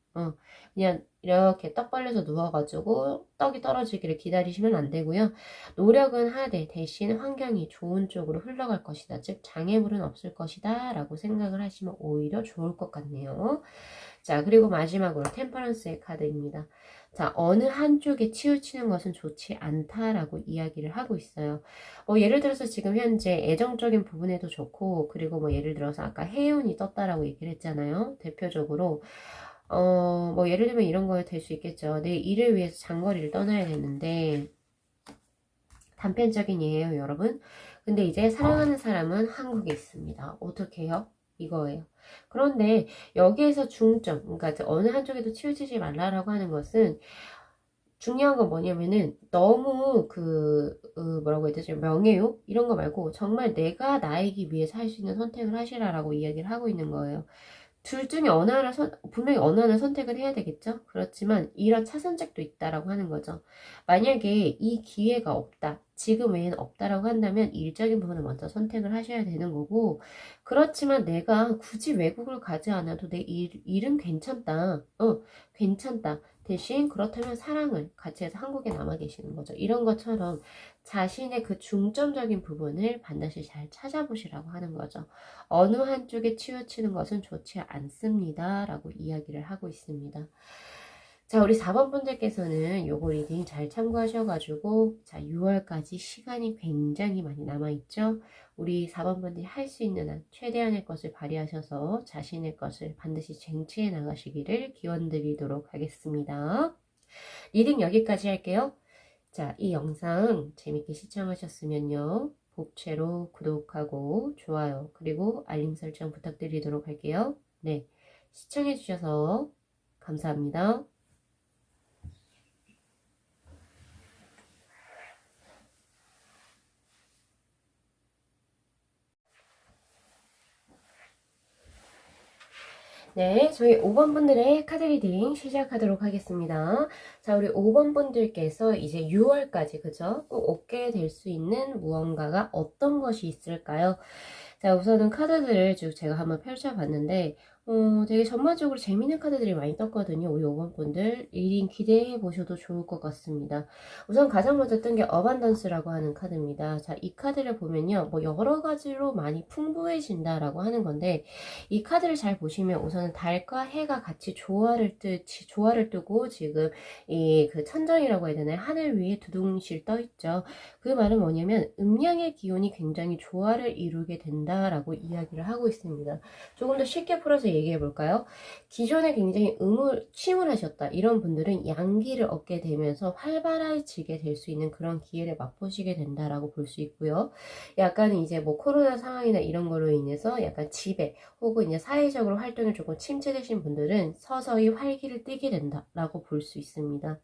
Speaker 1: 그냥 이렇게 떡 벌려서 누워가지고 떡이 떨어지기를 기다리시면 안 되고요. 노력은 하되 대신 환경이 좋은 쪽으로 흘러갈 것이다. 즉 장애물은 없을 것이다 라고 생각을 하시면 오히려 좋을 것 같네요. 자, 그리고 마지막으로 템퍼런스의 카드입니다. 자, 어느 한쪽에 치우치는 것은 좋지 않다라고 이야기를 하고 있어요. 예를 들어서 지금 현재 애정적인 부분에도 좋고, 그리고 예를 들어서 아까 해운이 떴다라고 얘기를 했잖아요. 대표적으로. 예를 들면 이런 거 될 수 있겠죠. 내 일을 위해서 장거리를 떠나야 되는데, 단편적인 예예요, 여러분. 근데 이제 사랑하는 사람은 한국에 있습니다. 어떻게 해요? 이거예요. 그런데 여기에서 중점, 그러니까 이제 어느 한쪽에도 치우치지 말라라고 하는 것은 중요한 건 뭐냐면은 너무 뭐라고 해야 되죠? 명예욕? 이런 거 말고 정말 내가 나이기 위해서 할 수 있는 선택을 하시라라고 이야기를 하고 있는 거예요. 둘 중에 어느 하나 분명히 어느 하나 선택을 해야 되겠죠? 그렇지만 이런 차선책도 있다라고 하는 거죠. 만약에 이 기회가 없다, 지금 외에는 없다라고 한다면 일적인 부분을 먼저 선택을 하셔야 되는 거고, 그렇지만 내가 굳이 외국을 가지 않아도 내 일은 괜찮다. 괜찮다. 대신 그렇다면 사랑을 같이 해서 한국에 남아 계시는 거죠. 이런 것처럼 자신의 그 중점적인 부분을 반드시 잘 찾아보시라고 하는 거죠. 어느 한쪽에 치우치는 것은 좋지 않습니다. 라고 이야기를 하고 있습니다. 자, 우리 4번 분들께서는 요거 리딩 잘 참고하셔가지고, 자, 6월까지 시간이 굉장히 많이 남아있죠? 우리 4번 분들이 할 수 있는 한 최대한의 것을 발휘하셔서 자신의 것을 반드시 쟁취해 나가시기를 기원드리도록 하겠습니다. 리딩 여기까지 할게요. 자, 이 영상 재밌게 시청하셨으면요. 복채로 구독하고 좋아요 그리고 알림 설정 부탁드리도록 할게요. 네, 시청해주셔서 감사합니다. 네, 저희 5번 분들의 카드 리딩 시작하도록 하겠습니다. 자, 우리 5번 분들께서 이제 6월까지, 그죠? 꼭 얻게 될 수 있는 무언가가 어떤 것이 있을까요? 자, 우선은 카드들을 쭉 제가 한번 펼쳐봤는데, 되게 전반적으로 재밌는 카드들이 많이 떴거든요. 우리 5번 분들 리딩 기대해 보셔도 좋을 것 같습니다. 우선 가장 먼저 뜬 게 어반던스라고 하는 카드입니다. 자, 이 카드를 보면요, 여러 가지로 많이 풍부해진다라고 하는 건데, 이 카드를 잘 보시면 우선은 달과 해가 같이 조화를 뜨고 지금 이 그 천정이라고 해야 되나요? 하늘 위에 두둥실 떠 있죠. 그 말은 뭐냐면 음양의 기운이 굉장히 조화를 이루게 된다라고 이야기를 하고 있습니다. 조금 더 쉽게 풀어서 얘기해 볼까요? 기존에 굉장히 침울하셨다 이런 분들은 양기를 얻게 되면서 활발해지게 될 수 있는 그런 기회를 맛보시게 된다라고 볼 수 있고요. 약간 이제 코로나 상황이나 이런 걸로 인해서 약간 집에 혹은 이제 사회적으로 활동이 조금 침체되신 분들은 서서히 활기를 띠게 된다라고 볼 수 있습니다.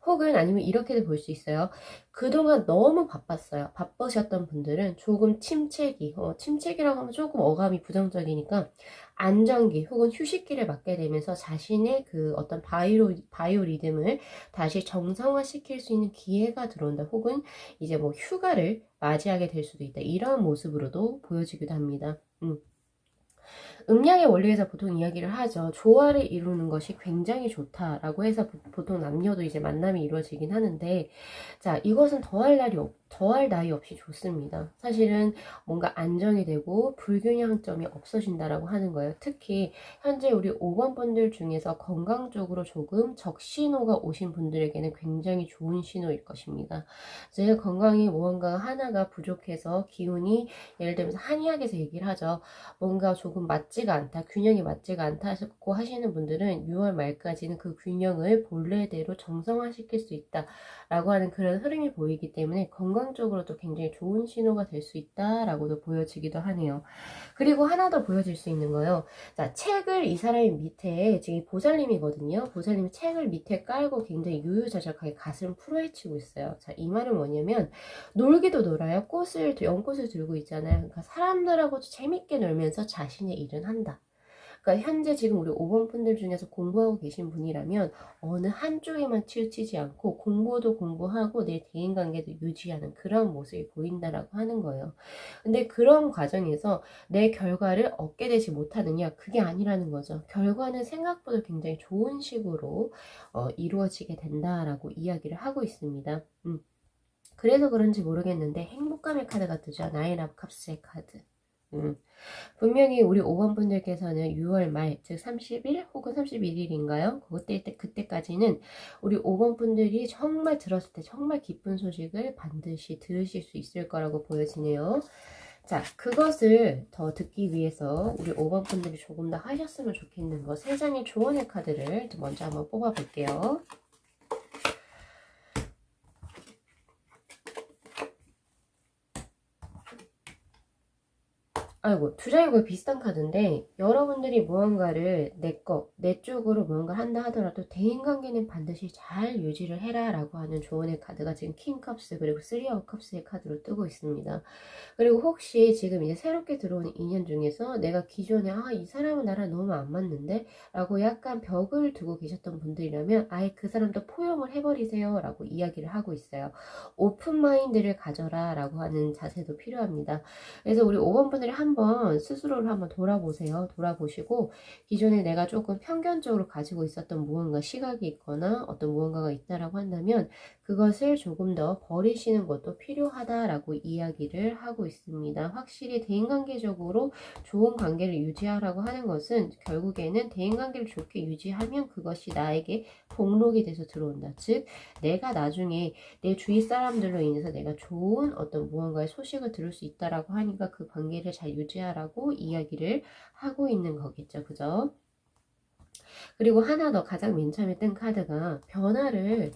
Speaker 1: 혹은 아니면 이렇게도 볼 수 있어요. 그동안 너무 바빴어요. 바쁘셨던 분들은 조금 침체기라고 하면 조금 어감이 부정적이니까 안정기 혹은 휴식기를 맞게 되면서 자신의 그 어떤 바이오 리듬을 다시 정상화시킬 수 있는 기회가 들어온다. 혹은 이제 휴가를 맞이하게 될 수도 있다. 이런 모습으로도 보여지기도 합니다. 음양의 원리에서 보통 이야기를 하죠. 조화를 이루는 것이 굉장히 좋다라고 해서 보통 남녀도 이제 만남이 이루어지긴 하는데, 자, 이것은 더할 나위 없이 좋습니다. 사실은 뭔가 안정이 되고 불균형점이 없어진다라고 하는 거예요. 특히 현재 우리 5번 분들 중에서 건강 적으로 조금 적신호가 오신 분들에게는 굉장히 좋은 신호일 것입니다. 즉 건강이 무언가 하나가 부족해서 기운이, 예를 들면서 한의학에서 얘기를 하죠. 뭔가 조금 맞지가 않다, 균형이 맞지가 않다고 하시는 분들은 6월 말까지는 그 균형을 본래대로 정상화시킬 수 있다라고 하는 그런 흐름이 보이기 때문에 건강적으로도 굉장히 좋은 신호가 될 수 있다라고도 보여지기도 하네요. 그리고 하나 더 보여질 수 있는 거요. 자, 책을 이 사람이 밑에, 지금 보살님이거든요. 보살님이 책을 밑에 깔고 굉장히 유유자적하게 가슴을 풀어헤치고 있어요. 자, 이 말은 뭐냐면 놀기도 놀아요. 연꽃을 들고 있잖아요. 그러니까 사람들하고 재밌게 놀면서 자신의 일은 한다. 그러니까 현재 지금 우리 5번 분들 중에서 공부하고 계신 분이라면 어느 한쪽에만 치우치지 않고 공부도 공부하고 내 대인관계도 유지하는 그런 모습이 보인다라고 하는 거예요. 근데 그런 과정에서 내 결과를 얻게 되지 못하느냐, 그게 아니라는 거죠. 결과는 생각보다 굉장히 좋은 식으로 이루어지게 된다라고 이야기를 하고 있습니다. 그래서 그런지 모르겠는데 행복감의 카드가 뜨죠. 나인 오브 컵스의 카드. 분명히 우리 5번 분들께서는 6월 말, 즉 30일 혹은 31일인가요? 그때까지는 우리 5번 분들이 정말 들었을 때 정말 기쁜 소식을 반드시 들으실 수 있을 거라고 보여지네요. 자, 그것을 더 듣기 위해서 우리 5번 분들이 조금 더 하셨으면 좋겠는 거 3장의 조언의 카드를 먼저 한번 뽑아 볼게요. 아이고, 두 장이 거의 비슷한 카드인데 여러분들이 무언가를 내 쪽으로 무언가를 한다 하더라도 대인관계는 반드시 잘 유지를 해라 라고 하는 조언의 카드가 지금 킹컵스 그리고 3 오브 컵스의 카드로 뜨고 있습니다. 그리고 혹시 지금 이제 새롭게 들어오는 인연 중에서 내가 기존에 이 사람은 나랑 너무 안 맞는데 라고 약간 벽을 두고 계셨던 분들이라면 아예 그 사람도 포용을 해버리세요 라고 이야기를 하고 있어요. 오픈 마인드를 가져라 라고 하는 자세도 필요합니다. 그래서 우리 5번 분들이 한번 스스로를 한번 돌아보세요. 돌아보시고 기존에 내가 조금 편견적으로 가지고 있었던 무언가 시각이 있거나 어떤 무언가가 있다라고 한다면 그것을 조금 더 버리시는 것도 필요하다라고 이야기를 하고 있습니다. 확실히 대인관계적으로 좋은 관계를 유지하라고 하는 것은 결국에는 대인관계를 좋게 유지하면 그것이 나에게 복록이 돼서 들어온다. 즉 내가 나중에 내 주위 사람들로 인해서 내가 좋은 어떤 무언가의 소식을 들을 수 있다라고 하니까 그 관계를 잘 유지하라고 이야기를 하고 있는 거겠죠. 그죠? 그리고 하나 더 가장 맨 처음에 뜬 카드가 변화를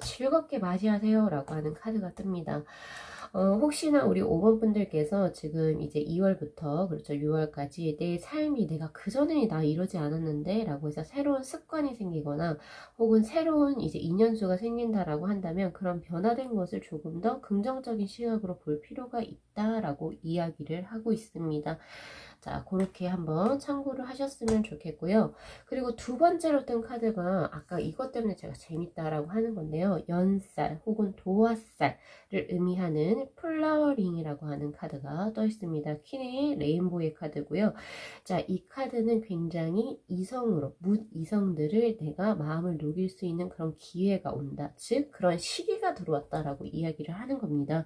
Speaker 1: 즐겁게 맞이하세요 라고 하는 카드가 뜹니다. 혹시나 우리 5번 분들께서 지금 이제 2월부터 그렇죠 6월까지 내 삶이 내가 그전에 나 이러지 않았는데 라고 해서 새로운 습관이 생기거나 혹은 새로운 이제 인연수가 생긴다라고 한다면 그런 변화된 것을 조금 더 긍정적인 시각으로 볼 필요가 있다라고 이야기를 하고 있습니다. 자, 그렇게 한번 참고를 하셨으면 좋겠고요. 그리고 두 번째로 뜬 카드가 아까 이것 때문에 제가 재밌다라고 하는 건데요. 연살 혹은 도화살을 의미하는 플라워링이라고 하는 카드가 떠 있습니다. 퀸의 레인보우의 카드고요. 자, 이 카드는 굉장히 이성으로, 묻이성들을 내가 마음을 녹일 수 있는 그런 기회가 온다. 즉, 그런 시기가 들어왔다라고 이야기를 하는 겁니다.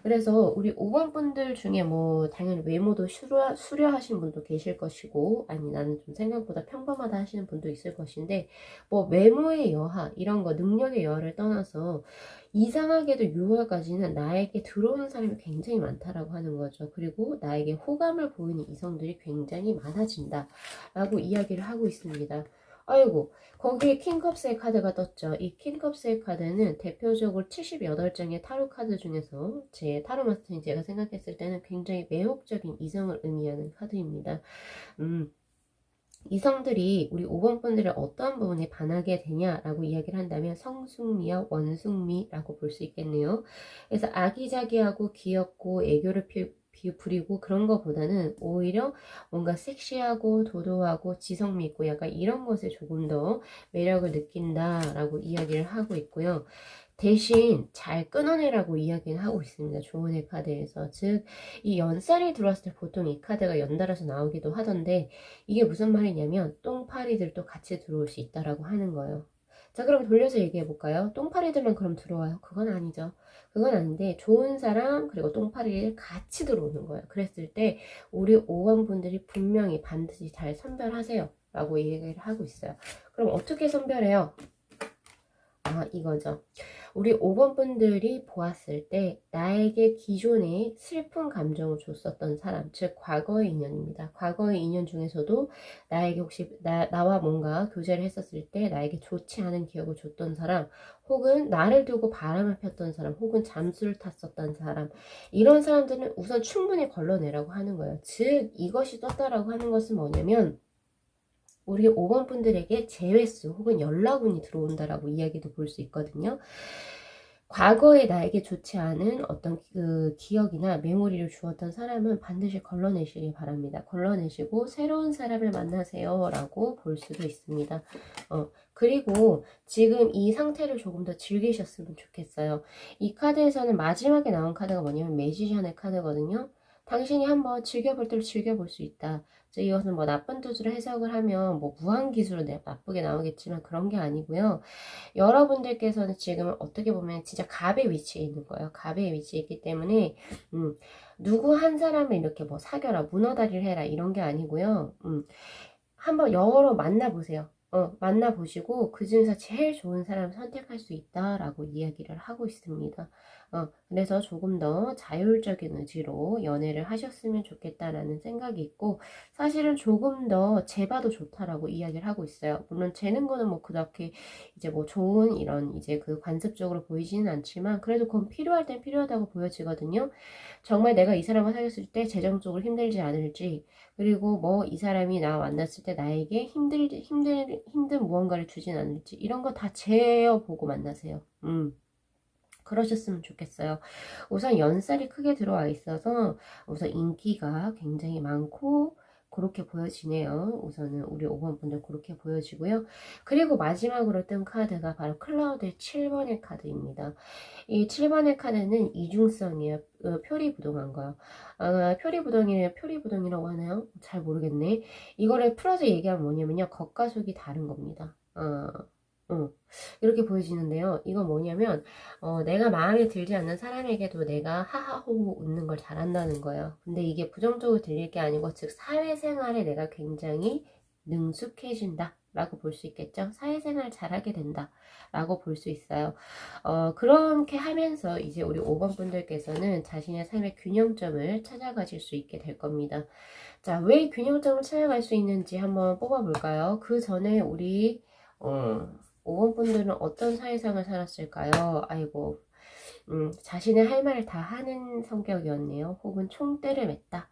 Speaker 1: 그래서 우리 5번 분들 중에 뭐 당연히 외모도 수려하신 분도 계실 것이고 아니 나는 좀 생각보다 평범하다 하시는 분도 있을 것인데 뭐 외모의 여하 이런 거 능력의 여하를 떠나서 이상하게도 6월까지는 나에게 들어오는 사람이 굉장히 많다라고 하는 거죠. 그리고 나에게 호감을 보이는 이성들이 굉장히 많아진다 라고 이야기를 하고 있습니다. 아이고 거기에 킹컵스의 카드가 떴죠. 이 킹컵스의 카드는 대표적으로 78장의 타로 카드 중에서 제 타로 마스터인 제가 생각했을 때는 굉장히 매혹적인 이성을 의미하는 카드입니다. 이성들이 우리 5번 분들의 어떠한 부분에 반하게 되냐라고 이야기를 한다면 성숙미와 원숙미라고 볼 수 있겠네요. 그래서 아기자기하고 귀엽고 애교를 부리고 그런 것보다는 오히려 뭔가 섹시하고 도도하고 지성미 있고 약간 이런 것에 조금 더 매력을 느낀다라고 이야기를 하고 있고요. 대신 잘 끊어내라고 이야기는 하고 있습니다. 조언의 카드에서. 즉, 이 연살이 들어왔을 때 보통 이 카드가 연달아서 나오기도 하던데 이게 무슨 말이냐면 똥파리들도 같이 들어올 수 있다라고 하는 거예요. 자, 그럼 돌려서 얘기해 볼까요? 똥파리들만 그럼 들어와요? 그건 아니죠. 그건 아닌데 좋은 사람 그리고 똥파리를 같이 들어오는 거예요. 그랬을 때 우리 5번 분들이 분명히 반드시 잘 선별하세요. 라고 얘기를 하고 있어요. 그럼 어떻게 선별해요? 이거죠. 우리 5번 분들이 보았을 때 나에게 기존에 슬픈 감정을 줬었던 사람, 즉 과거의 인연입니다. 과거의 인연 중에서도 나에게 혹시 나와 뭔가 교제를 했었을 때 나에게 좋지 않은 기억을 줬던 사람, 혹은 나를 두고 바람을 폈던 사람, 혹은 잠수를 탔었던 사람, 이런 사람들은 우선 충분히 걸러내라고 하는 거예요. 즉 이것이 떴다라고 하는 것은 뭐냐면 우리 5번 분들에게 재회수 혹은 연락운이 들어온다라고 이야기도 볼 수 있거든요. 과거에 나에게 좋지 않은 어떤 그 기억이나 메모리를 주었던 사람은 반드시 걸러내시기 바랍니다. 걸러내시고 새로운 사람을 만나세요 라고 볼 수도 있습니다. 그리고 지금 이 상태를 조금 더 즐기셨으면 좋겠어요. 이 카드에서는 마지막에 나온 카드가 뭐냐면 매지션의 카드거든요. 당신이 한번 즐겨볼 때로 즐겨볼 수 있다. 이것은 뭐 나쁜 뜻으로 해석을 하면 뭐 무한기수로 나쁘게 나오겠지만 그런 게 아니고요. 여러분들께서는 지금 어떻게 보면 진짜 갑의 위치에 있는 거예요. 갑의 위치에 있기 때문에 누구 한 사람을 이렇게 뭐 사겨라, 문어다리를 해라 이런 게 아니고요. 한번 여러 만나보세요. 만나보시고 그 중에서 제일 좋은 사람을 선택할 수 있다라고 이야기를 하고 있습니다. 그래서 조금 더 자율적인 의지로 연애를 하셨으면 좋겠다라는 생각이 있고, 사실은 조금 더 재봐도 좋다라고 이야기를 하고 있어요. 물론 재는 거는 뭐 그렇게 이제 뭐 좋은 이런 이제 그 관습적으로 보이지는 않지만, 그래도 그건 필요할 땐 필요하다고 보여지거든요. 정말 내가 이 사람과 사귀었을 때 재정적으로 힘들지 않을지, 그리고 뭐 이 사람이 나 만났을 때 나에게 힘든 무언가를 주진 않을지, 이런 거 다 재어보고 만나세요. 그러셨으면 좋겠어요. 우선 연살이 크게 들어와 있어서 우선 인기가 굉장히 많고 그렇게 보여지네요. 우선은 우리 5번 분들 그렇게 보여지고요. 그리고 마지막으로 뜬 카드가 바로 클라우드의 7번의 카드입니다. 이 7번의 카드는 이중성이에요. 표리부동한 거요. 표리부동이라고 하나요? 잘 모르겠네. 이거를 풀어서 얘기하면 뭐냐면요. 겉과 속이 다른 겁니다. 이렇게 보여지는데요. 이건 뭐냐면 내가 마음에 들지 않는 사람에게도 내가 하하호호 웃는 걸 잘한다는 거예요. 근데 이게 부정적으로 들릴 게 아니고, 즉 사회생활에 내가 굉장히 능숙해진다 라고 볼 수 있겠죠. 사회생활 잘하게 된다 라고 볼 수 있어요. 그렇게 하면서 이제 우리 5번 분들께서는 자신의 삶의 균형점을 찾아가실 수 있게 될 겁니다. 자, 왜 균형점을 찾아갈 수 있는지 한번 뽑아볼까요? 그 전에 우리 5번 분들은 어떤 사회생활을 살았을까요? 아이고, 자신의 할 말을 다 하는 성격이었네요. 혹은 총대를 맸다.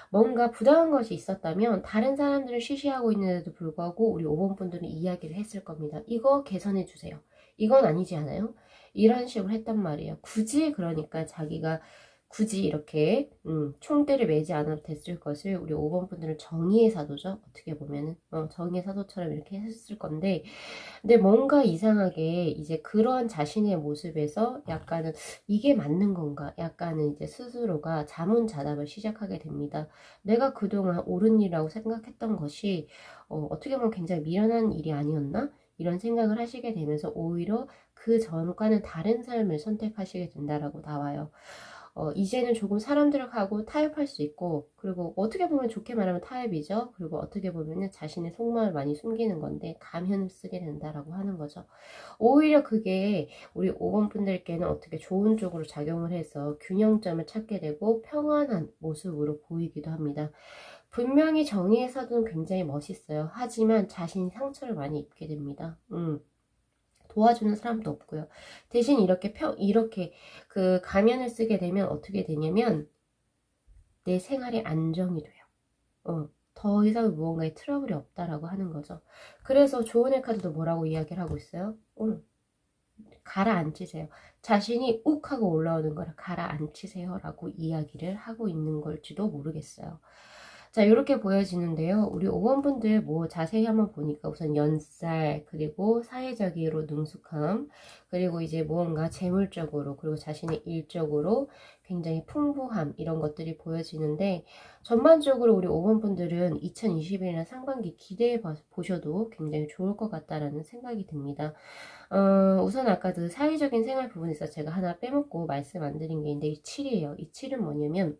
Speaker 1: 뭔가 부당한 것이 있었다면 다른 사람들을 쉬쉬하고 있는데도 불구하고 우리 5번 분들은 이야기를 했을 겁니다. 이거 개선해 주세요. 이건 아니지 않아요? 이런 식으로 했단 말이에요. 그러니까 자기가 굳이 이렇게 총대를 매지 않아도 됐을 것을 우리 5번 분들은 정의의 사도죠. 어떻게 보면은 정의의 사도처럼 이렇게 했을 건데, 근데 뭔가 이상하게 이제 그런 자신의 모습에서 약간은 이게 맞는 건가? 약간은 이제 스스로가 자문자답을 시작하게 됩니다. 내가 그동안 옳은 일이라고 생각했던 것이 어떻게 보면 굉장히 미련한 일이 아니었나? 이런 생각을 하시게 되면서 오히려 그 전과는 다른 삶을 선택하시게 된다라고 나와요. 이제는 조금 사람들하고 타협할 수 있고, 그리고 어떻게 보면 좋게 말하면 타협이죠. 그리고 어떻게 보면은 자신의 속마음을 많이 숨기는 건데 가면을 쓰게 된다라고 하는 거죠. 오히려 그게 우리 5번 분들께는 어떻게 좋은 쪽으로 작용을 해서 균형점을 찾게 되고 평안한 모습으로 보이기도 합니다. 분명히 정의의 사도는 굉장히 멋있어요. 하지만 자신이 상처를 많이 입게 됩니다. 도와주는 사람도 없고요. 대신 이렇게 그 가면을 쓰게 되면 어떻게 되냐면 내 생활이 안정이 돼요. 더 이상 무언가의 트러블이 없다라고 하는 거죠. 그래서 조언의 카드도 뭐라고 이야기를 하고 있어요? 가라앉히세요. 자신이 욱 하고 올라오는 거를 가라앉히세요 라고 이야기를 하고 있는 걸지도 모르겠어요. 자, 이렇게 보여지는데요. 우리 5번분들 뭐 자세히 한번 보니까 우선 연살, 그리고 사회적으로 능숙함, 그리고 이제 무언가 재물적으로, 그리고 자신의 일적으로 굉장히 풍부함, 이런 것들이 보여지는데, 전반적으로 우리 5번분들은 2021년 상반기 기대해 보셔도 굉장히 좋을 것 같다라는 생각이 듭니다. 우선 아까 그 사회적인 생활 부분에서 제가 하나 빼먹고 말씀 안 드린 게 있는데, 이 7이에요. 이 7은 뭐냐면,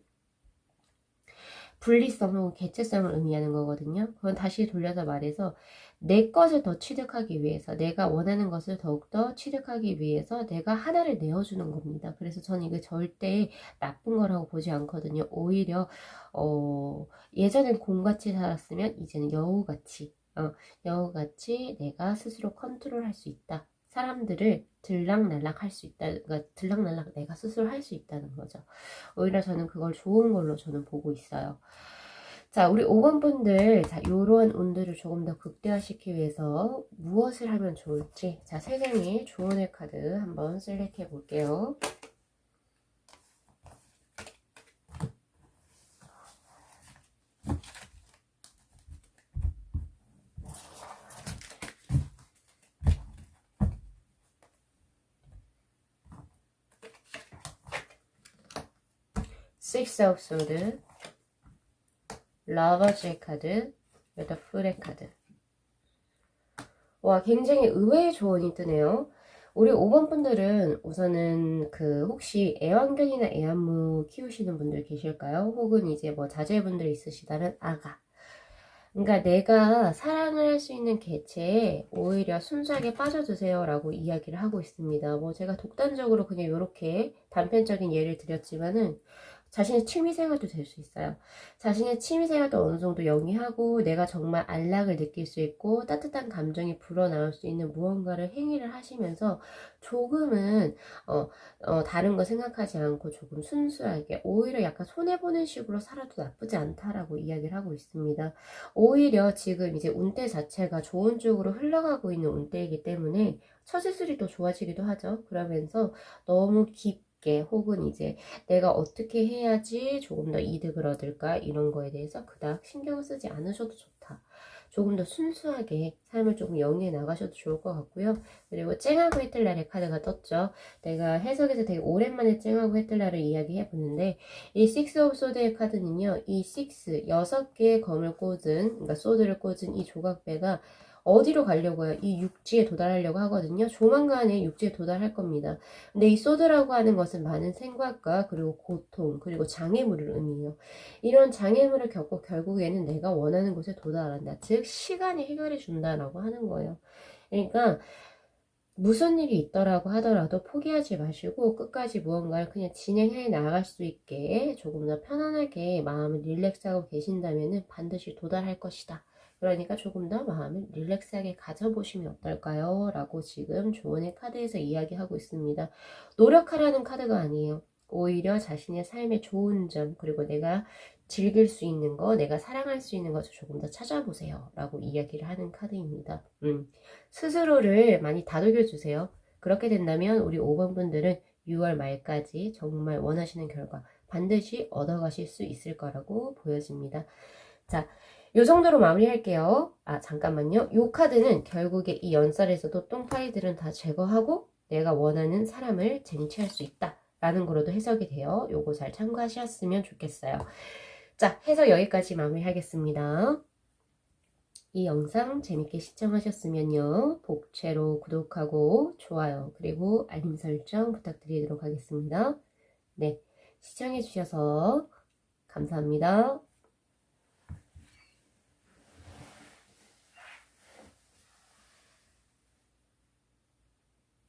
Speaker 1: 분리성 혹은 개체성을 의미하는 거거든요. 그건 다시 돌려서 말해서 내 것을 더 취득하기 위해서, 내가 원하는 것을 더욱더 취득하기 위해서 내가 하나를 내어주는 겁니다. 그래서 저는 이게 절대 나쁜 거라고 보지 않거든요. 오히려 예전엔 곰같이 살았으면 이제는 여우같이 내가 스스로 컨트롤할 수 있다. 사람들을 들락날락 할 수 있다. 그러니까 들락날락 내가 스스로 할 수 있다는 거죠. 오히려 저는 그걸 좋은 걸로 저는 보고 있어요. 자, 우리 5번 분들, 자, 요러한 운들을 조금 더 극대화시키기 위해서 무엇을 하면 좋을지, 자, 3장의 조언의 카드 한번 셀렉해 볼게요. Six of Swords, 러버즈의 카드, The Fool의 카드. 와, 굉장히 의외의 조언이 뜨네요. 우리 5번 분들은 우선은 혹시 애완견이나 애완무 키우시는 분들 계실까요? 혹은 이제 뭐 자제분들 있으시다면 아가. 그러니까 내가 사랑을 할 수 있는 개체에 오히려 순수하게 빠져주세요 라고 이야기를 하고 있습니다. 뭐 제가 독단적으로 그냥 이렇게 단편적인 예를 드렸지만은 자신의 취미생활도 될 수 있어요. 자신의 취미생활도 어느 정도 영위하고 내가 정말 안락을 느낄 수 있고 따뜻한 감정이 불어나올 수 있는 무언가를 행위를 하시면서 조금은 다른 거 생각하지 않고 조금 순수하게 오히려 약간 손해보는 식으로 살아도 나쁘지 않다라고 이야기를 하고 있습니다. 오히려 지금 이제 운대 자체가 좋은 쪽으로 흘러가고 있는 운대이기 때문에 처지술이 또 좋아지기도 하죠. 그러면서 너무 깊게 혹은 이제 내가 어떻게 해야지 조금 더 이득을 얻을까 이런 거에 대해서 그닥 신경을 쓰지 않으셔도 좋다. 조금 더 순수하게 삶을 조금 영위해 나가셔도 좋을 것 같고요. 그리고 쨍하고 해뜰날의 카드가 떴죠. 내가 해석에서 되게 오랜만에 쨍하고 해뜰날을 이야기해 보는데 이 식스 오브 소드의 카드는요. 이 식스 6개의 검을 꽂은 그러니까 소드를 꽂은 이 조각배가 어디로 가려고 해요? 이 육지에 도달하려고 하거든요. 조만간에 육지에 도달할 겁니다. 근데 이 소드라고 하는 것은 많은 생각과 그리고 고통 그리고 장애물을 의미해요. 이런 장애물을 겪고 결국에는 내가 원하는 곳에 도달한다. 즉 시간이 해결해 준다라고 하는 거예요. 그러니까 무슨 일이 있더라고 하더라도 포기하지 마시고 끝까지 무언가를 그냥 진행해 나갈 수 있게 조금 더 편안하게 마음을 릴렉스하고 계신다면 반드시 도달할 것이다. 그러니까 조금 더 마음을 릴렉스하게 가져보시면 어떨까요? 라고 지금 조언의 카드에서 이야기하고 있습니다. 노력하라는 카드가 아니에요. 오히려 자신의 삶의 좋은 점 그리고 내가 즐길 수 있는 거, 내가 사랑할 수 있는 것을 조금 더 찾아보세요. 라고 이야기를 하는 카드입니다. 스스로를 많이 다독여 주세요. 그렇게 된다면 우리 5번 분들은 6월 말까지 정말 원하시는 결과 반드시 얻어가실 수 있을 거라고 보여집니다. 자, 요 정도로 마무리할게요. 아, 잠깐만요. 요 카드는 결국에 이 연살에서도 똥파리들은 다 제거하고 내가 원하는 사람을 쟁취할 수 있다. 라는 거로도 해석이 돼요. 요거 잘 참고하셨으면 좋겠어요. 자, 해석 여기까지 마무리하겠습니다. 이 영상 재밌게 시청하셨으면요. 복채로 구독하고 좋아요 그리고 알림 설정 부탁드리도록 하겠습니다. 네, 시청해주셔서 감사합니다.